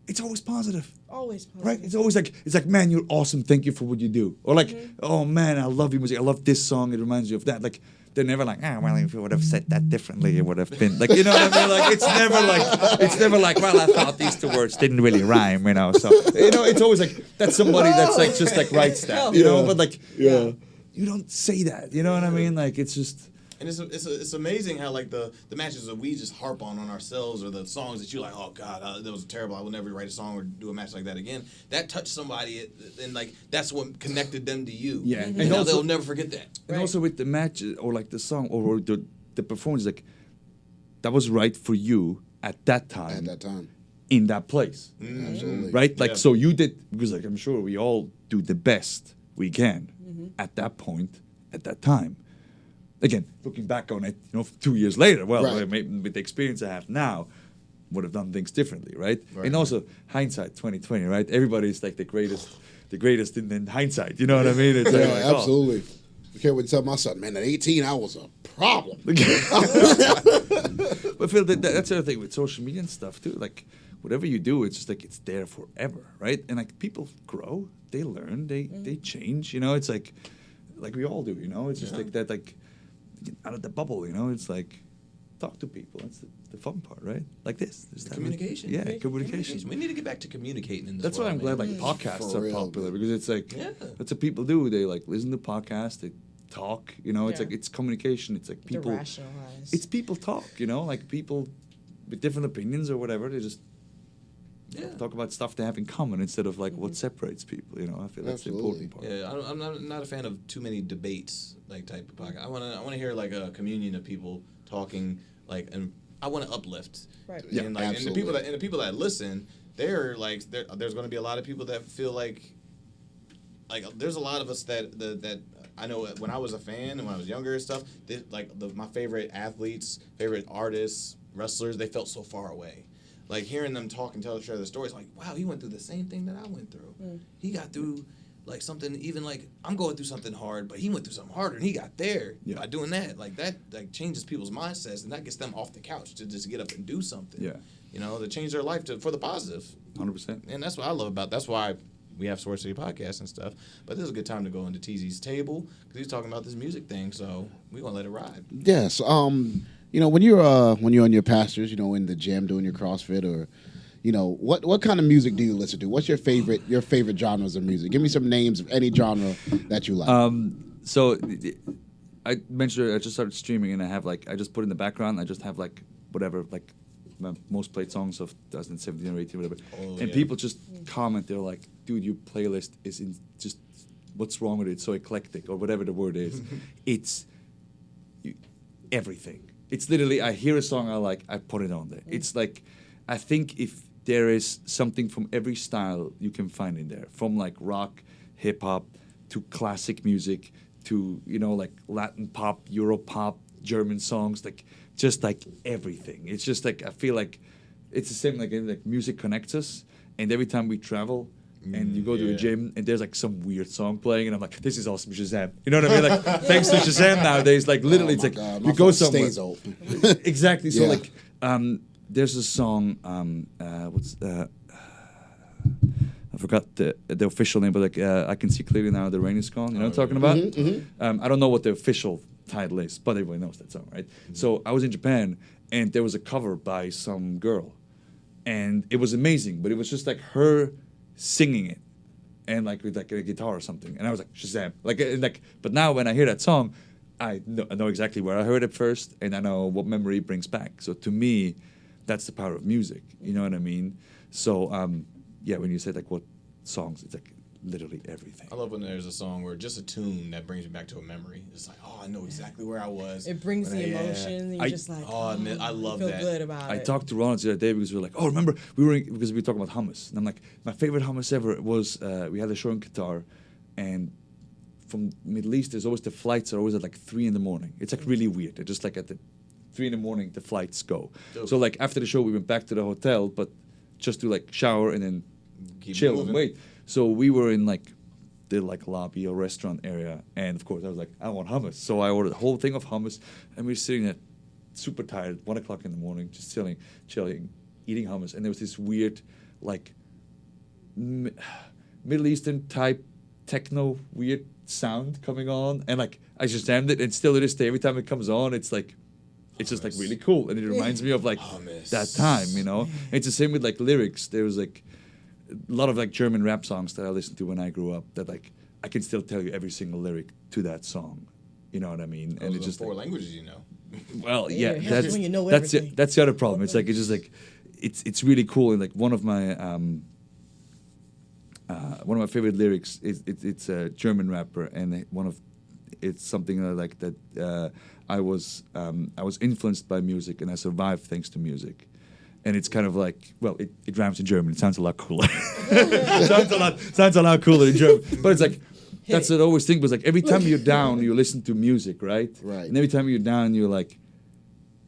it's always positive. Always positive. Right? It's always like, man, you're awesome. Thank you for what you do. Or like, oh man, I love your music. I love this song. It reminds you of that. Like, they're never like, well, if you would have said that differently, it would have been like, you know what I mean? Like, it's never like, well, I thought these two words didn't really rhyme, you know. So, you know, it's always like, that's somebody that's like, just like writes that, you know. But like, you don't say that, you know what I mean? Like, it's just. And it's amazing how like the matches that we just harp on ourselves, or the songs that you're like, oh God, that was terrible. I will never write a song or do a match like that again. That touched somebody, and like that's what connected them to you. Yeah, and and now also, they'll never forget that. And also with the match or like the song or the performance, like that was right for you at that time. At that time. In that place. Absolutely. Right? Like, so you did, because like I'm sure we all do the best we can at that point, at that time. Again, looking back on it, 2 years later, well, Right. maybe with the experience I have now, would have done things differently, right? And also, hindsight 2020, right? Everybody's like the greatest in hindsight. You know what I mean? It's Yeah, like, oh. absolutely. I can't wait to tell my son, man, at 18, I was a problem. But Phil, that's the other thing with social media and stuff too. Like, whatever you do, it's just like it's there forever, right? And like people grow, they learn, they change. It's like we all do. It's just like that, like get out of the bubble. It's like talk to people. That's the fun part, right? Like this. Communication. Communication. We need to get back to communicating in this That's why I'm glad man. like podcasts For are real. popular, because it's like that's what people do. They like listen to podcasts, they talk. It's like it's communication. It's like To people. rationalize. It's people talk. Like people with different opinions or whatever. They just talk about stuff they have in common instead of like what separates people. I feel that's the important part. Yeah, I'm not a fan of too many debates like type of podcast. I want to hear like a communion of people talking like, and I want to uplift. Right. Yeah, and like and absolutely. the people that listen, they're like there's going to be a lot of people that feel like there's a lot of us that I know when I was a fan and when I was younger and stuff, my favorite athletes, favorite artists, wrestlers, they felt so far away. Like hearing them talk and share their stories, like, wow, he went through the same thing that I went through. He got through like something, even like I'm going through something hard, but he went through something harder and he got there by doing that. Like that like changes people's mindsets, and that gets them off the couch to just get up and do something. Yeah. To change their life for the positive. 100%. And that's what I love about. That's why we have Swerve City Podcast and stuff. But this is a good time to go into Teasy's table because he's talking about this music thing. So we gonna let it ride. Yes. When you're on your pastures, in the gym doing your CrossFit, or what kind of music do you listen to? What's your favorite genres of music? Give me some names of any genre that you like. So I mentioned I just started streaming, and I just put in the background. I just have like whatever, like my most played songs of 2017 or 18, whatever. And people just comment. They're like, "Dude, your playlist is just what's wrong with it? It's so eclectic," or whatever the word is. It's everything. It's literally, I hear a song I like, I put it on there. It's like, I think if there is something from every style you can find in there, from like rock, hip hop, to classic music, to, like Latin pop, Euro pop, German songs, like just like everything. It's just like, I feel like it's the same, like music connects us, and every time we travel, and you go to a gym, and there's like some weird song playing, and I'm like, this is awesome, Shazam. You know what I mean? Like, thanks to Shazam nowadays, like literally, it's like God, you go somewhere. Stays open. Exactly. So Yeah. like, there's a song. I forgot the official name, but like, I can see clearly now the rain is gone. You know what I'm talking about? I don't know what the official title is, but everybody knows that song, right? So I was in Japan, and there was a cover by some girl, and it was amazing, but it was just like her singing it, and like with like a guitar or something, and I was like Shazam, like. But now when I hear that song, I know exactly where I heard it first, and I know what memory it brings back. So to me, that's the power of music. You know what I mean? So yeah, when you say like what songs, it's like literally everything. I love when there's a song where just a tune that brings me back to a memory. It's like, oh, I know exactly where I was. It brings when the I- emotion. And you're just like, oh, man, I love feel that. good about I it. talked to Ronald the other day because we were like, oh, remember because we were talking about hummus, and I'm like, my favorite hummus ever was we had a show in Qatar, and from Middle East, there's always the flights are always at like 3 a.m. It's like really weird. They're just like at the 3 a.m. the flights go. Dope. So like after the show, we went back to the hotel, but just to like shower and then Keep chill moving. and wait. So we were in like the like lobby or restaurant area, and of course I was like, I want hummus. So I ordered a whole thing of hummus, and we were sitting there, super tired, 1 o'clock in the morning, just chilling, eating hummus, and there was this weird, like, Middle Eastern type techno weird sound coming on, and like I just jammed it, and still to this day, every time it comes on, it's like. It's just like really cool, and it reminds me of like Hummus. that time, you know. It's the same with like lyrics. There was like a lot of like German rap songs that I listened to when I grew up. That like I can still tell you every single lyric to that song. You know what I mean? Those it's are just 4 like, languages, you know. well, Yeah, yeah, it helps that's when you know that's everything. that's the other problem. It's like it's just like it's really cool, and like one of my favorite lyrics is it's a German rapper, and it's something like that. I was influenced by music, and I survived thanks to music. And it's kind of like, well, it rhymes in German. It sounds a lot cooler. sounds a lot cooler in German. But it's like, that's what I always think was like, every time you're down, you listen to music, right? Right. And every time you're down, you're like,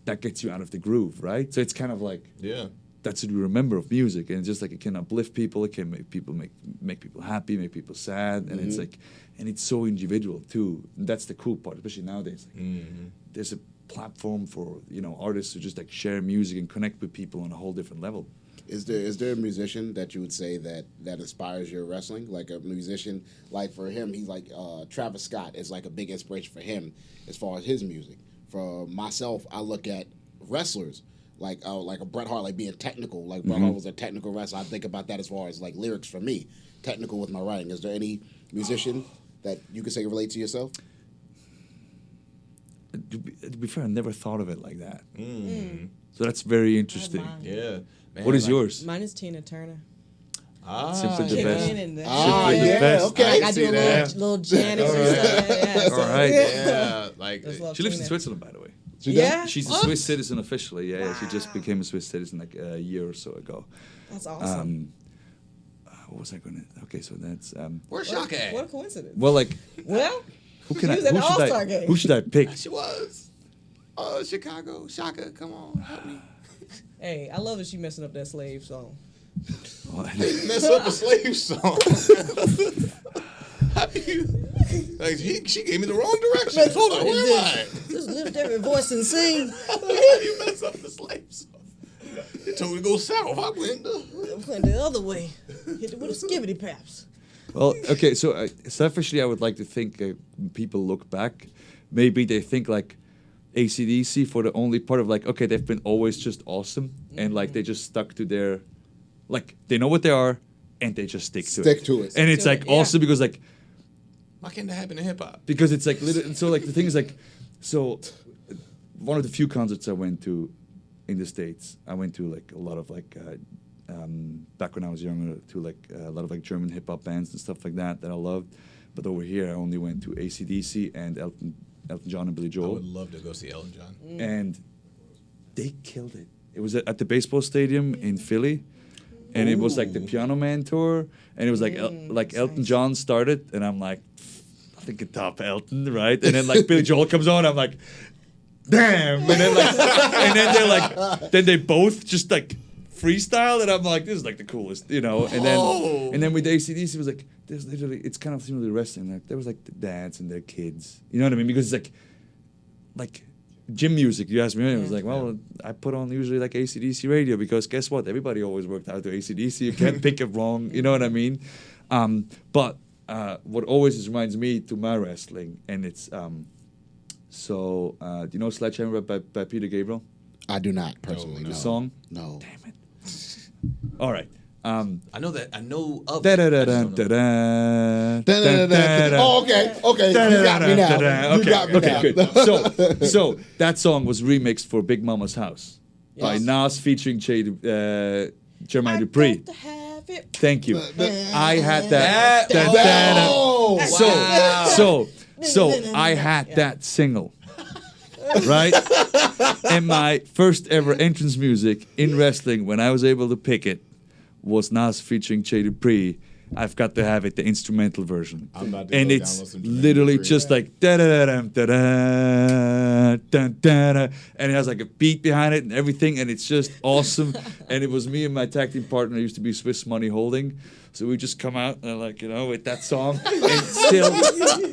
that gets you out of the groove, right? So it's kind of like, Yeah. that's what you remember of music, and it's just like it can uplift people, it can make people make people happy, make people sad, and it's like, and it's so individual too. And that's the cool part, especially nowadays. Like, there's a platform for artists to just like share music and connect with people on a whole different level. Is there a musician that you would say that inspires your wrestling? Like a musician, like for him, he's like Travis Scott is like a big inspiration for him as far as his music. For myself, I look at wrestlers like a Bret Hart, like being technical. Like Bret Hart was a technical wrestler. I think about that as far as like lyrics for me, technical with my writing. Is there any musician that you could say relate to yourself? To be fair, I never thought of it like that. So that's very interesting. mine. Yeah. Man, What is like- yours? Mine is Tina Turner. Simply the Kick best. in and Simply the yeah, best. okay. Like I see do a that. little Janet and stuff. Yeah, All right. Yeah. Like, Just love She lives in Tina. Switzerland, by the way. Yeah, She's a Swiss citizen officially. Yeah, she just became a Swiss citizen like a year or so ago. that's awesome. What was I going to? Okay, so that's where's Shaka at? What a coincidence. well, like Well, who can She was at the All-Star game. who should I pick? She was. Chicago. Shaka, come on. Help me. hey, I love that she messing up that slave song. Well, Mess up a slave song. How do you... Like, she gave me the wrong direction. Hold on, where am I? Just lift every voice and sing. How do you mess up the slave song? They told me to go south. I went Went the other way. Hit it with a skibbity paps. well, okay. So selfishly, I would like to think when people look back, maybe they think like AC/DC for the only part of like, okay, they've been always just awesome, and like they just stuck to their, like they know what they are, and they just stick to it. And it's to like it, yeah. also because like. Why can't that happen in hip hop? Because it's like so like the thing is like so one of the few concerts I went to in the States, I went to like a lot of like back when I was younger to like a lot of like German hip hop bands and stuff like that I loved, but over here I only went to AC/DC and Elton John and Billy I Joel, would love to go see Elton John. and they killed it. It was at the baseball stadium in Philly. And it was like the Piano Man tour, and it was like Elton John started, and I'm like, nothing can top Elton, right? And then like Billy Joel comes on, I'm like, damn, and then like, and then they're like, then they both just like freestyle, and I'm like, this is like the coolest, you know. And then with AC/DC, it was like, there's literally, it's kind of similar to wrestling. Like there was like the dads and their kids, you know what I mean? Because it's like gym music. You asked me, it was like, well, I put on usually like AC/DC radio because guess what? Everybody always worked out to AC/DC. You can't pick it wrong, you know what I mean? But what always just reminds me to my wrestling, and it's do you know Sledgehammer by Peter Gabriel? I do not personally. The No. song? No. Damn it. All right. I know of it. I just don't know. Oh, okay. You got me now. You got me now. Good. So that song was remixed for Big Mama's House by Nas featuring Jermaine Dupri. Got to have it. Thank you. I had that. So I had that single. Right? And my first ever entrance music in wrestling, when I was able to pick it, was Nas featuring Jay Dupree. I've got to have it, the instrumental version. I'm about to and go it's download some literally Dupree. just like da da da da da da da, and it has like a beat behind it and everything, and it's just awesome. And it was me and my tag team partner, used to be Swiss Money Holding. So we just come out and like, you know, with that song, and still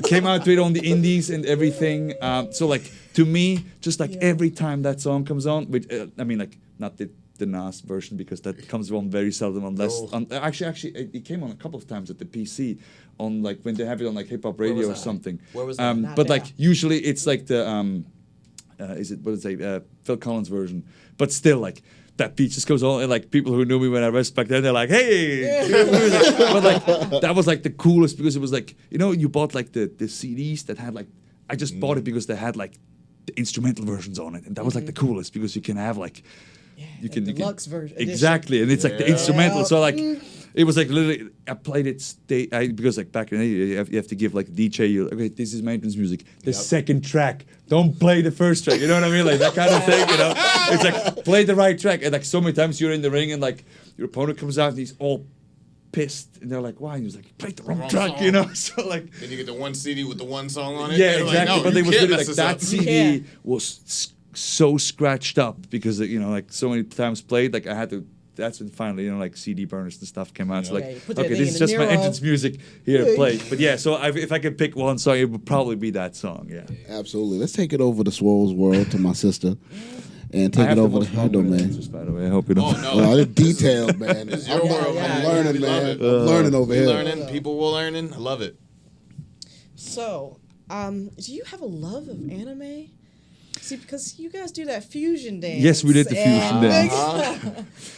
came out to it on the indies and everything. So like to me, just like every time that song comes on, which I mean like not the Nas version because that comes on very seldom unless actually it came on a couple of times at the PC on like when they have it on like hip hop radio or something. Where was that? Not But there. like usually it's like the Phil Collins version, but still like. That beat just goes on, and like people who knew me when I wrestled back then, they're like, "Hey!" But like that was like the coolest because it was like, you know, you bought like the CDs that had like, I just bought it because they had like the instrumental versions on it, and that was like the coolest because you can have like, you can deluxe version exactly, and it's like the instrumental. So like, it was like literally I played it because like back in the day you have to give like DJ okay, this is my entrance music. The second track, don't play the first track. You know what I mean? Like that kind of thing. You know, it's like play the right track. And like so many times you're in the ring and like your opponent comes out and he's all pissed and they're like, why? And he's like, play the wrong track. song. You know, so like. Then you get the one CD with the one song on it. Yeah, They're exactly. Like, no, but they you was can't literally mess like this that up. CD was so scratched up because you know like so many times played like I had to. That's when finally, you know, like CD burners and stuff came out. So like, Yeah, you put that okay, thing this in is the just my Nero. entrance music here to play. But yeah, so if I could pick one song, it would probably be that song. Yeah. Absolutely. Let's take it over to Swole's World to my sister. And take it over to her domain. Answers, by the way, I hope you don't. Oh no, Well, it's detailed, man. it's your I'm world. yeah, man. learning, We love man. it. I'm learning over We here. learning. People will learning. I love it. So, do you have a love of anime? See, because you guys do that fusion dance. Yes, we did the fusion and- dance.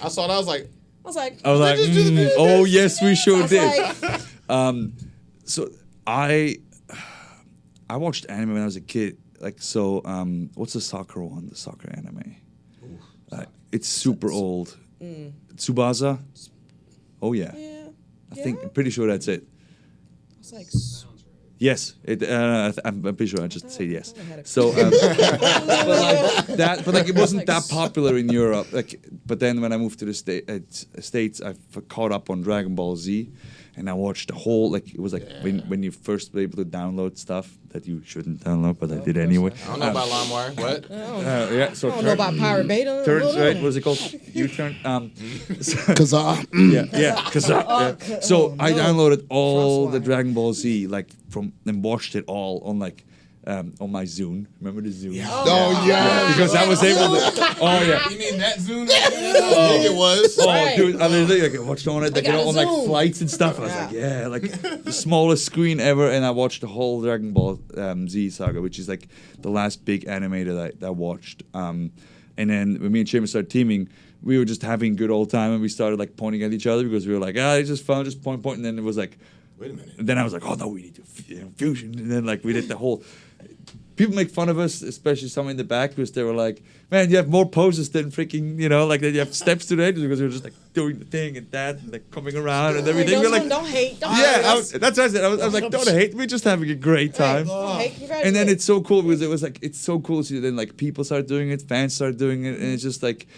I saw that. I was like, I was like, I was like, just do the fusion oh dance. yes, we sure I was did. like, So I watched anime when I was a kid. Like so, what's the soccer one? The soccer anime. It's super old. Tsubasa. Oh yeah. yeah. I think I'm pretty sure that's it. I was like, Yes, I'm pretty sure I just said yes. I had a- So, but like it wasn't that popular in Europe. Like, but then when I moved to the States, I caught up on Dragon Ball Z, and I watched the whole. Like it was like when you first were able to download stuff that you shouldn't download, but I did anyway. I don't know about LimeWire. What? Yeah, so I don't know about Pirate Beta. turns right. What What's it called? U-turn. Cause So I downloaded all the Crosswire. Dragon Ball Z like from and watched it all on like on my Zune. Remember the Zune? Oh yeah. Because I was able to. Oh yeah. You mean that Zoom? I think it was. Oh, Right. dude! I literally like watched on it, like, you got know, a on like Zoom. flights and stuff. I was like, yeah, like the smallest screen ever, and I watched the whole Dragon Ball Z saga, which is like the last big anime that I watched. And then when me and Seamus started teaming, we were just having a good old time, and we started like pointing at each other because we were like, it's just fun, just point, and then it was like, Wait a minute. and then I was like, oh no, we need to fusion, and then like we did the whole. People make fun of us, especially some in the back, because they were like, "Man, you have more poses than freaking, you know, like you have steps to the edges because we were just like doing the thing and that, and like coming around and everything." We're like, don't hate. Don't yeah, hate. that's what I said. I was like, don't hate. We're just having a great time. Don't hate. And then it's so cool because it was like it's so cool to see then like people start doing it, fans start doing it, and it's just like,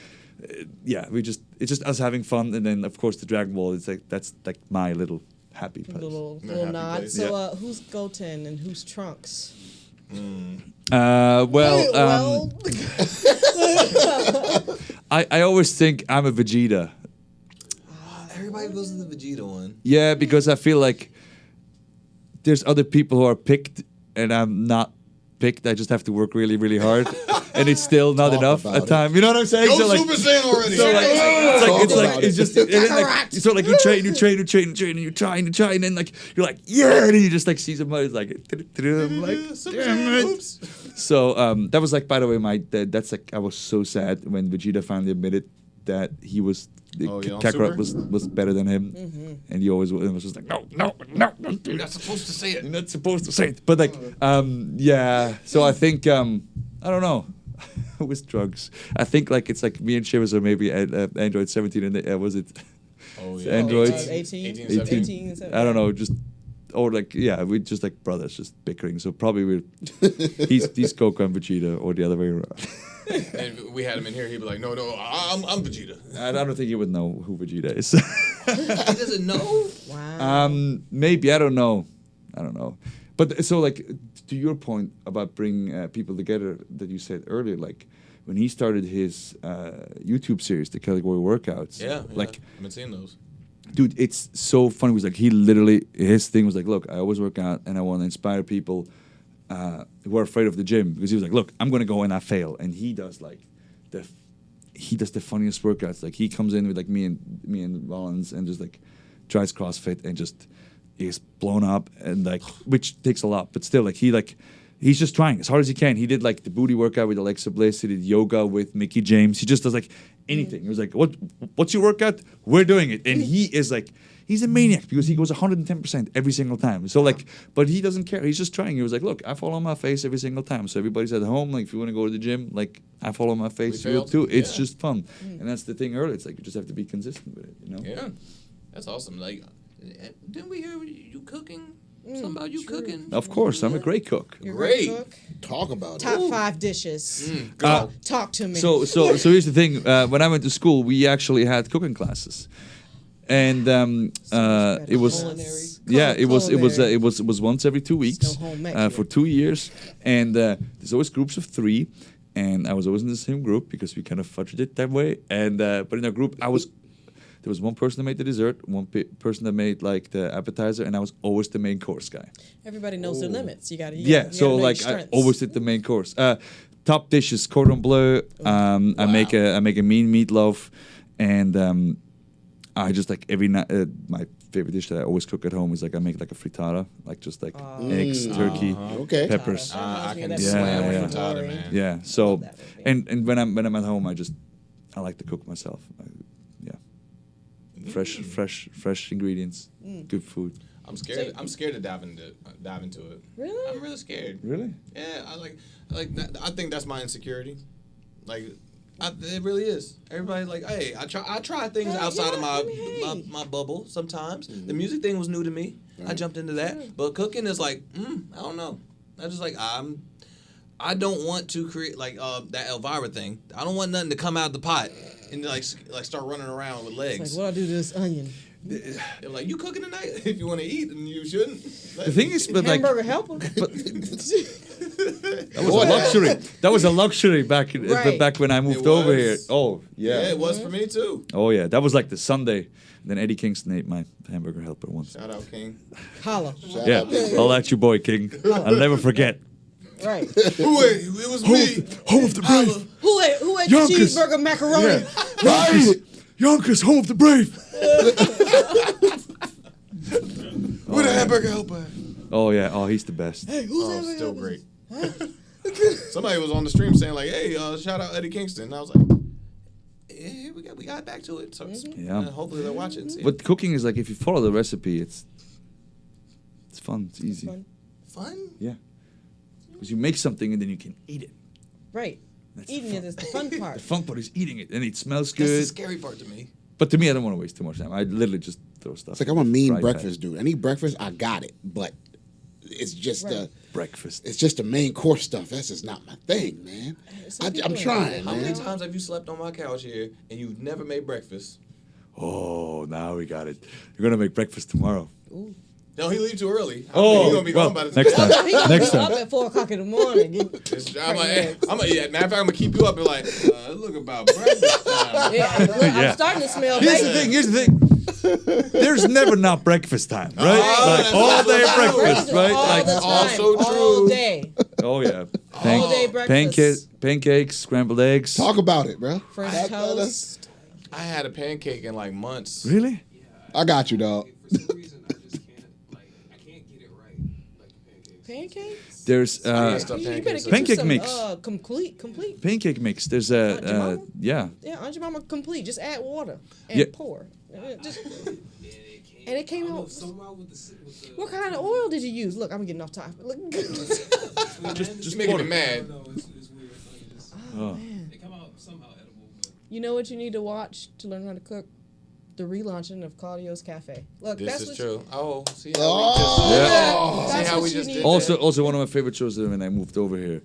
it's just us having fun, and then of course the Dragon Ball. It's like that's like my little happy place. little happy nod. place. So, who's Goten and who's Trunks? I always think I'm a Vegeta. Everybody goes to the Vegeta one. Yeah, because I feel like there's other people who are picked, and I'm not picked. I just have to work really, really hard, and it's still not Talk enough about at it. time. You know what I'm saying? Go So, like, Super Saiyan already. So like, it's just and then, like, Kakarot. so like you train, and you try, and then like you're like yeah, and then you just like see somebody like I'm like Super damn Saiyan, it. oops. So that was like, by the way, that's like I was so sad when Vegeta finally admitted that he was Oh, yeah, on Kakarot Super? was better than him, and he always was just like no, don't do You're that. not supposed to say it. You're not supposed to say it. But like, yeah. So I think I don't know. With drugs, I think like it's like me and Shivers are maybe at Android 17, and was it? Oh Android 18, 18, 18, 17. I don't know, just or like yeah, we just like brothers, just bickering. So probably we're he's Goku and Vegeta, or the other way around. And we had him in here. He'd be like, "No, I'm Vegeta." I don't think he would know who Vegeta is. He doesn't know. Wow. Maybe I don't know. But so like to your point about bringing people together that you said earlier, like when he started his YouTube series, the category workouts. Yeah, like I've been seeing those. dude, it's so funny. It was like he literally his thing was like, look, I always work out and I want to inspire people who are afraid of the gym, because he was like, look, I'm gonna go and I fail, and he does like the funniest workouts. Like he comes in with like me and Rollins and just like tries CrossFit and just is blown up, and like which takes a lot, but still like he's just trying as hard as he can. He did like the booty workout with Alexa Bliss. He did yoga with Mickey James. He just does like anything. He was like, what's your workout? We're doing it. And he is like, he's a maniac because he goes 110% every single time. So like, but he doesn't care. He's just trying. He was like, look, I fall on my face every single time. So everybody's at home. Like if you want to go to the gym, like I fall on my face. We You will failed. too. It's Yeah. just fun. And that's the thing earlier. It's like you just have to be consistent with it, you know? Yeah, that's awesome. Like, Didn't we hear you cooking? Something about you cooking? Of course, I'm a great cook. You're a great. cook. Talk about Top it. 5 dishes. go. Talk to me. So here's the thing. When I went to school, we actually had cooking classes, and it was Culinary. it was Culinary. it was once every 2 weeks Still home ec for here. 2 years, and there's always groups of 3, and I was always in the same group because we kind of fudged it that way. And but in our group, there was one person that made the dessert, one person that made like the appetizer, and I was always the main course guy. Everybody knows their limits. You gotta. Yeah, so know your like I strengths. always did the main course. Top dishes: cordon bleu. I make a mean meatloaf, and I just like every night. My favorite dish that I always cook at home is like I make like a frittata, like just like eggs, turkey, Okay. peppers. I can That slam yeah. with frittata, man. Yeah. So Love that movie. and when I'm at home, I like to cook myself. Fresh ingredients, good food. I'm scared. I'm scared to dive into it. Really? I'm really scared. Really? Yeah, I think that's my insecurity. Like, it really is. Everybody's like, hey, I try things Well, outside of yeah, I mean, my, hey. my bubble sometimes. The music thing was new to me. I jumped into that. But cooking is like, I don't know. I just like I don't want to create like that Elvira thing. I don't want nothing to come out of the pot and like start running around with legs. Like, what I do to this onion? They're like, you cooking tonight? If you want to eat, and you shouldn't. The thing is, but like Hamburger helper. that was a luxury. That was a luxury back Right. back when I moved It over was. here. Oh Yeah, it was for me too. Oh yeah, that was like the Sunday. Then Eddie Kingston ate my hamburger helper once. Shout out, King. Holla. Yeah, I'll at you, boy, King. I'll never forget. Right. Who ate? It was me. Home of the brave. Who ate Yonkers. cheeseburger macaroni? Yonkers, home of the brave. Where the hamburger helper at? Oh yeah. Oh, he's the best. Hey, who's Oh, that? still great. Somebody was on the stream saying like, "Hey, shout out Eddie Kingston." And I was like, "Yeah, we got back to it." So Yeah. hopefully they'll watch it. And see But cooking is like if you follow the recipe, it's fun. It's easy. Fun. fun. Yeah. Because you make something and then you can eat it. Right. That's Eating the it is the fun part. The fun part is eating it, and it smells That's the good. scary part to me. But to me, I don't want to waste too much time. I literally just throw stuff. It's like I'm a mean Fry breakfast dude. Any breakfast, I got it, but it's just Right. breakfast. it's just the main course stuff. That's just not my thing, man. Some I'm people trying, How many man. times have you slept on my couch here and you've never made breakfast? Oh, now we got it. You're gonna make breakfast tomorrow. Ooh. No, he leave too early. Oh, he's gonna be well, gone by the next time. He gonna Next be time. up at 4 o'clock in the morning. I'm like, hey, matter of fact, I'm gonna keep you up and like, look about breakfast time. Yeah, look, Yeah. I'm starting to smell Here's bacon. the thing. There's never not breakfast time, right? Oh, like all day that's breakfast, right? All Like, the time, also all true. day. oh yeah, All day breakfast. pancakes, scrambled eggs. Talk about it, bro. French toast. I had a pancake in like months. Really? I got you, dog. For some reason, I just can't, I can't get it right, like the pancakes. Pancakes? There's stuff You better pancakes. get Pancake you some, mix. complete. pancake mix. There's Aunt Jemima? yeah. Yeah, Aunt Jemima complete. Just add water and Yeah. pour. Just, And and it came out. somehow with the What kind of oil did you use? Look, I'm getting off topic. Look. Just making him mad. No, it's weird. Like, it just, Oh. Man. they come out somehow edible, but You know what you need to watch to learn how to cook? The relaunching of Claudio's Cafe. Look, This that's is what true. Oh, see how Oh. we Yeah. just. That's See how what we you just need. did Also, one of my favorite shows when I moved over here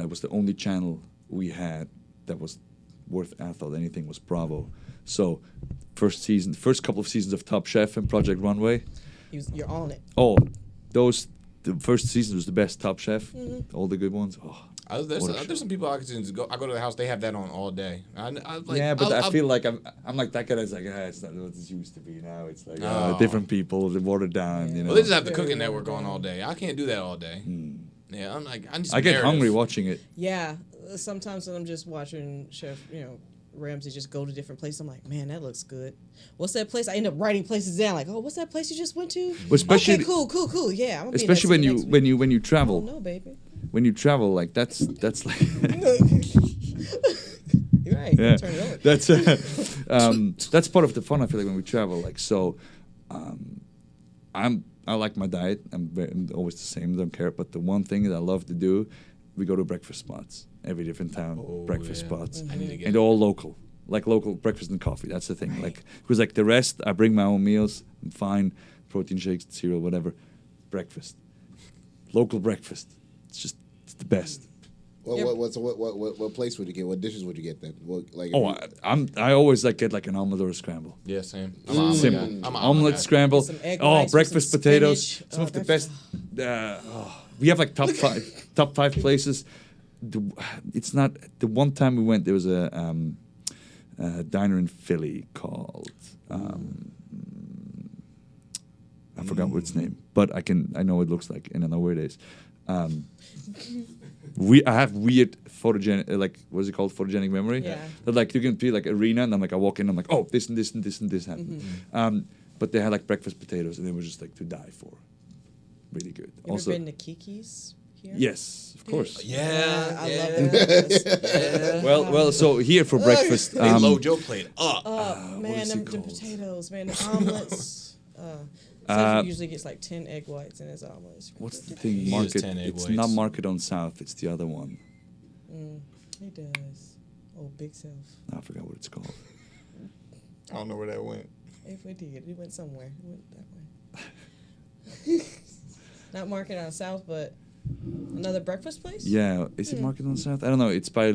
was the only channel we had that was worth I thought anything was Bravo. So, first couple of seasons of Top Chef and Project Runway. you're on it. Oh, the first season was the best Top Chef. Mm-hmm. All the good ones. Oh. There's some people I can just go. I go to the house. They have that on all day. Yeah, but I feel like I'm like that guy that's like, it's not what it used to be now. It's like Oh. different people, they're watered down, you know. Well, they just have the cooking network on all day. I can't do that all day. Yeah, I'm like, I get hungry watching it. Yeah, sometimes when I'm just watching Chef, Ramsay just go to different places, I'm like, man, that looks good. What's that place? I end up writing places down, like, oh, what's that place you just went to? Well, especially- okay, cool. Yeah, I'm gonna be Especially there when you travel. Oh no, baby. When you travel, like that's like You're right. yeah, Turn it over. that's part of the fun. I feel like when we travel, like so, I like my diet. I'm always the same. Don't care. But the one thing that I love to do, we go to breakfast spots. Every different town, breakfast spots, I need to get and they're all local. Like local breakfast and coffee. That's the thing. Like because like the rest, I bring my own meals. I'm fine. Protein shakes, cereal, whatever. Breakfast, local breakfast. It's the best. What place would you get? What dishes would you get then? I always like get like an omelette or a scramble. Yeah, same. Simple. I'm an Omelet, guy. scramble. Some egg Oh, whites with breakfast some potatoes. spinach. Some Oh, of the that's- best. We have like top five places. It's not the one time we went. There was a diner in Philly called. I forgot what its name, but I know what it looks like, and I know where it is. I have weird photogenic, like what's it called, photogenic memory. Yeah. That like you can be like arena, and I'm like I walk in, I'm like, oh, this and this and this and this happened. But they had like breakfast potatoes, and they were just like to die for. Really good. You Also, ever been to Kiki's here? yes, of course. Yeah, I love that breakfast. Well. So here for breakfast, They load your plate up. Oh, man, is them it called? potatoes, man, the omelets. Central usually gets like 10 egg whites in his omelets. what's the thing? He uses Market. 10 egg It's whites. not Market on South. It's the other one. He does. Oh, Big Self. I forgot what it's called. I don't know where that went. If we did, we went somewhere. We went that way. Not Market on South, but another breakfast place? Yeah, is it Market on South? I don't know. It's by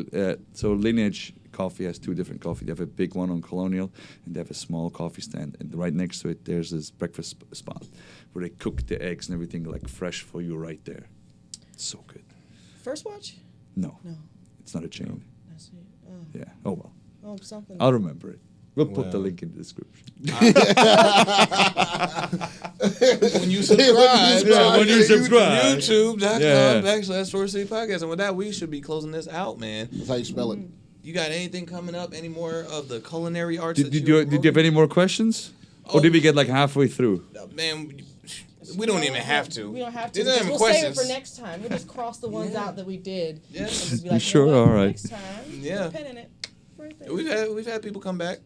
so Lineage Coffee has two different coffee. They have a big one on Colonial, and they have a small coffee stand. And right next to it, there's this breakfast spot where they cook the eggs and everything like fresh for you right there. It's so good. First Watch? No, No. it's not a chain. That's it. Oh, Yeah. Oh well, something. I'll remember it. We'll put the Well. link in the description. When you subscribe, when you subscribe. YouTube.com Yeah. /Swerve City Podcast. And with that, we should be closing this out, man. That's how you spell it. You got anything coming up? Any more of the culinary arts? Did you have any more questions? Or did we get like halfway through? Man, we don't even have to. We don't have to. These aren't because even we'll save it questions. for next time. We'll just cross the ones out that we did. Yeah. And just be You like, sure? You know what? All right. Next time. Yeah. Put a pin in it. Right there. We've had people come back.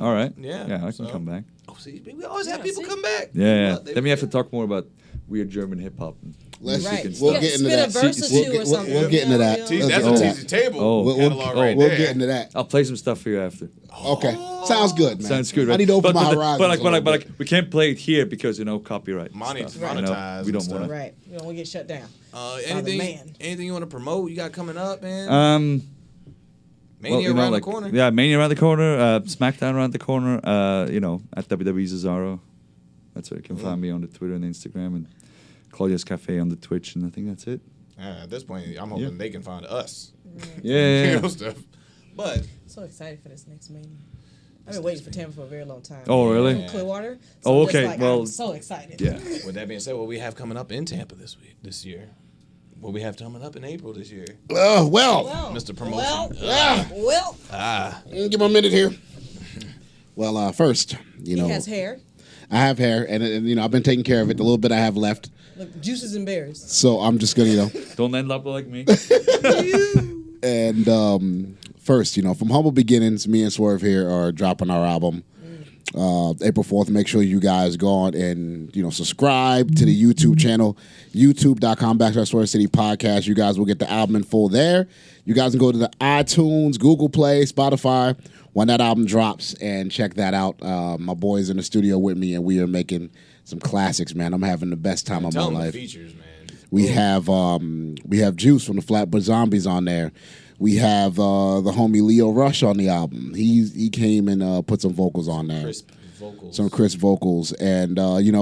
All right. Yeah, Yeah, I can so- come back. Oh, see, we always have Yeah, people see? come back. Yeah. They- Then we have to talk more about weird German hip hop. Let's Right. we'll Yeah, get into spit that. a verse or two or something. We'll get into that. Yeah. Teasy, Let's that's get a into Teasy that. table Oh. catalog right We'll there. get into that. I'll play some stuff for you after. Okay, sounds good, man. Sounds good, right? I need to open my horizons. But like, we can't play it here because copyright. Monetized stuff, you know? and We don't stuff. want to. Right. We don't want to get shut down. Anything? man. Anything you want to promote? You got coming up, man? Mania around the corner. Yeah, Mania around the corner. SmackDown around the corner. At WWE Cesaro. That's where you can find me on the Twitter and Instagram, and Claudia's Cafe on the Twitch, and I think that's it. At this point, I'm hoping they can find us. Yeah. You know, stuff. But So excited for this next Mania. I've been waiting for Tampa for a very long time. Oh, really? Yeah. Clearwater. Oh, I'm just okay. like, Well, I'm so excited. Yeah. with that being said, what we have coming up in Tampa this year? What we have coming up in April this year? Well, Mr. Promotion. Well, give me a minute here. Well, first, he has hair. I have hair, and I've been taking care of it. The little bit I have left, Like juices and berries. so I'm just gonna, Don't end up like me. And first, from humble beginnings, me and Swerve here are dropping our album April 4th. Make sure you guys go on and subscribe to the YouTube channel, youtube.com/Swerve City Podcast. You guys will get the album in full there. You guys can go to the iTunes, Google Play, Spotify when that album drops and check that out. My boys in the studio with me, and we are making some classics, man. I'm having the best time of my Tell them life. the features, man. We have Juice from the Flatbush Zombies on there. We have the homie Leo Rush on the album. He came and put some vocals on there. Crisp vocals. Some crisp vocals. And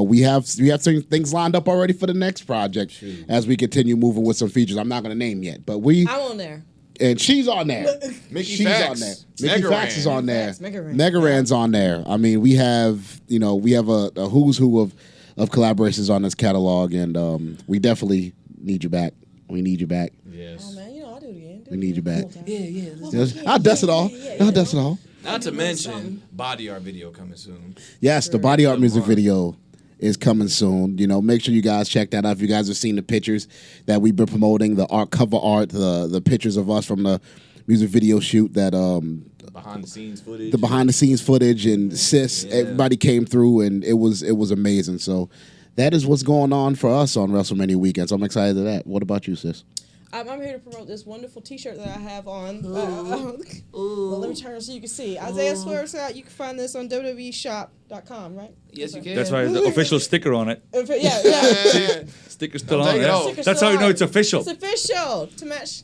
we have certain things lined up already for the next project as we continue moving with some features. I'm not gonna name yet, but I'm on there. and she's on there. Mickey She's Fax. on there. Mickey Megaran. Fax is on there. Megaran. Megaran's on there. I mean, we have a who's who of collaborations on this catalog, and we definitely need you back. We need you back. Yes. Oh man, I'll do it again. We need you back. Yeah. Yes. I'll dust it all. I'll dust it all. Not to mention body art video coming soon. Yes, the body art music video is coming soon. Make sure you guys check that out. If you guys have seen the pictures that we've been promoting, the cover art, the pictures of us from the music video shoot, that Behind the scenes footage. the behind the scenes footage, and Sis, everybody came through, and it was amazing. So that is what's going on for us on WrestleMania weekend. So I'm excited to that. What about you, Sis? I'm here to promote this wonderful T-shirt that I have on. Well, let me turn so you can see. Isaiah Swerve Scott. You can find this on WWEshop.com, right? Yes, you can. That's right. The official sticker on it. Yeah. Sticker's still Don't on take it it. off. That's how you know it's official. It's official to match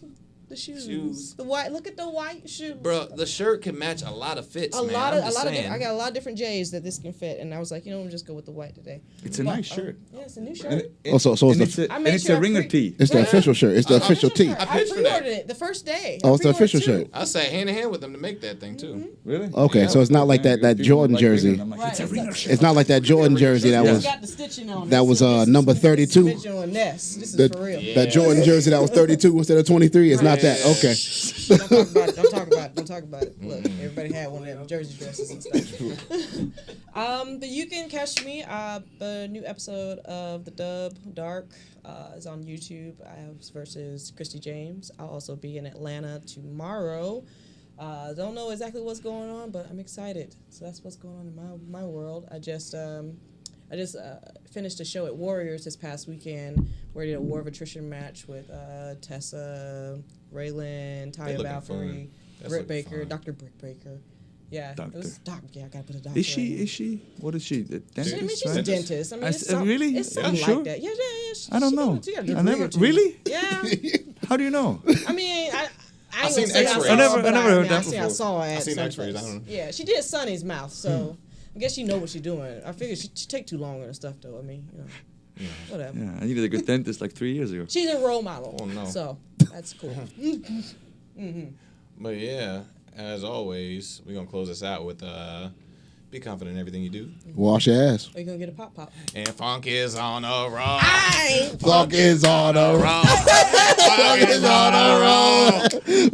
the shoes. The white. Look at the white shoes. Bro, the shirt can match a lot of fits, A man. lot I'm of just saying. I got a lot of different J's that this can fit, and I was like, we'll just go with the white today. It's a nice shirt. Yeah, it's a new shirt. So it's I made it's sure a I ringer pre- tee. the official shirt. It's the official tee. I I pitched for that. pre-ordered it the first day. Oh, it's the I pre-ordered official two. shirt. I sat hand in hand with them to make that thing too. Really? Okay, so it's not like that People Jordan like jersey. ringer, and I'm like, it's a ringer shirt. It's not like that Jordan jersey that Yeah. was Got the stitching on it. that was, So this number is 32. Mitchell and Ness. This is that, for real. that Jordan jersey that was 32 instead of 23. It's not that. Okay. Don't talk about it. Look, everybody had one of them jersey dresses and stuff. But you can catch me. The new episode of The Dub Dark is on YouTube. I have versus Christy James. I'll also be in Atlanta tomorrow. Don't know exactly what's going on, but I'm excited. So that's what's going on in my world. I just finished a show at Warriors this past weekend where I did a War of Attrition match with Tessa, Raylan, Taya looking Valkyrie, fun. That's Britt looking Baker, fun. Dr. Britt Baker. Yeah, Doctor. it was yeah, I gotta put a doctor. Is she? What is she? A dentist? I mean, she's a right? dentist. I mean, it's really? It's something Sure? like that. Yeah. I don't know. She got a I degree never or two. really. Yeah. How do you know? I mean, I ain't seen gonna say X-rays. I I never heard that I before. saw her at I seen some X-rays, I place. don't know. Yeah, she did Sonny's mouth, so I guess she know what she's doing. I figured she take too long and stuff, though. I mean, whatever. Yeah, I needed a good dentist like 3 years ago. She's a role model. Oh, no. So that's cool. But yeah, as always, we're gonna close this out with be confident in everything you do. Wash your ass. Are you gonna get a pop? And funk is on a roll. Fuck is on a roll. Funk is on a roll.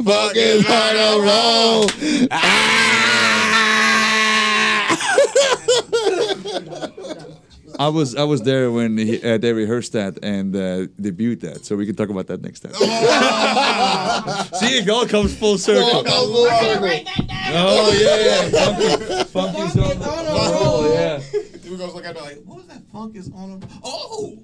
Fuck is on a roll. I was there when they rehearsed that and debuted that, so we can talk about that next time. See, it all comes full circle. Write that down. Oh yeah. Funky's on on a roll. roll. Yeah. We're gonna look at it like, what was that? Funk is on a. Oh.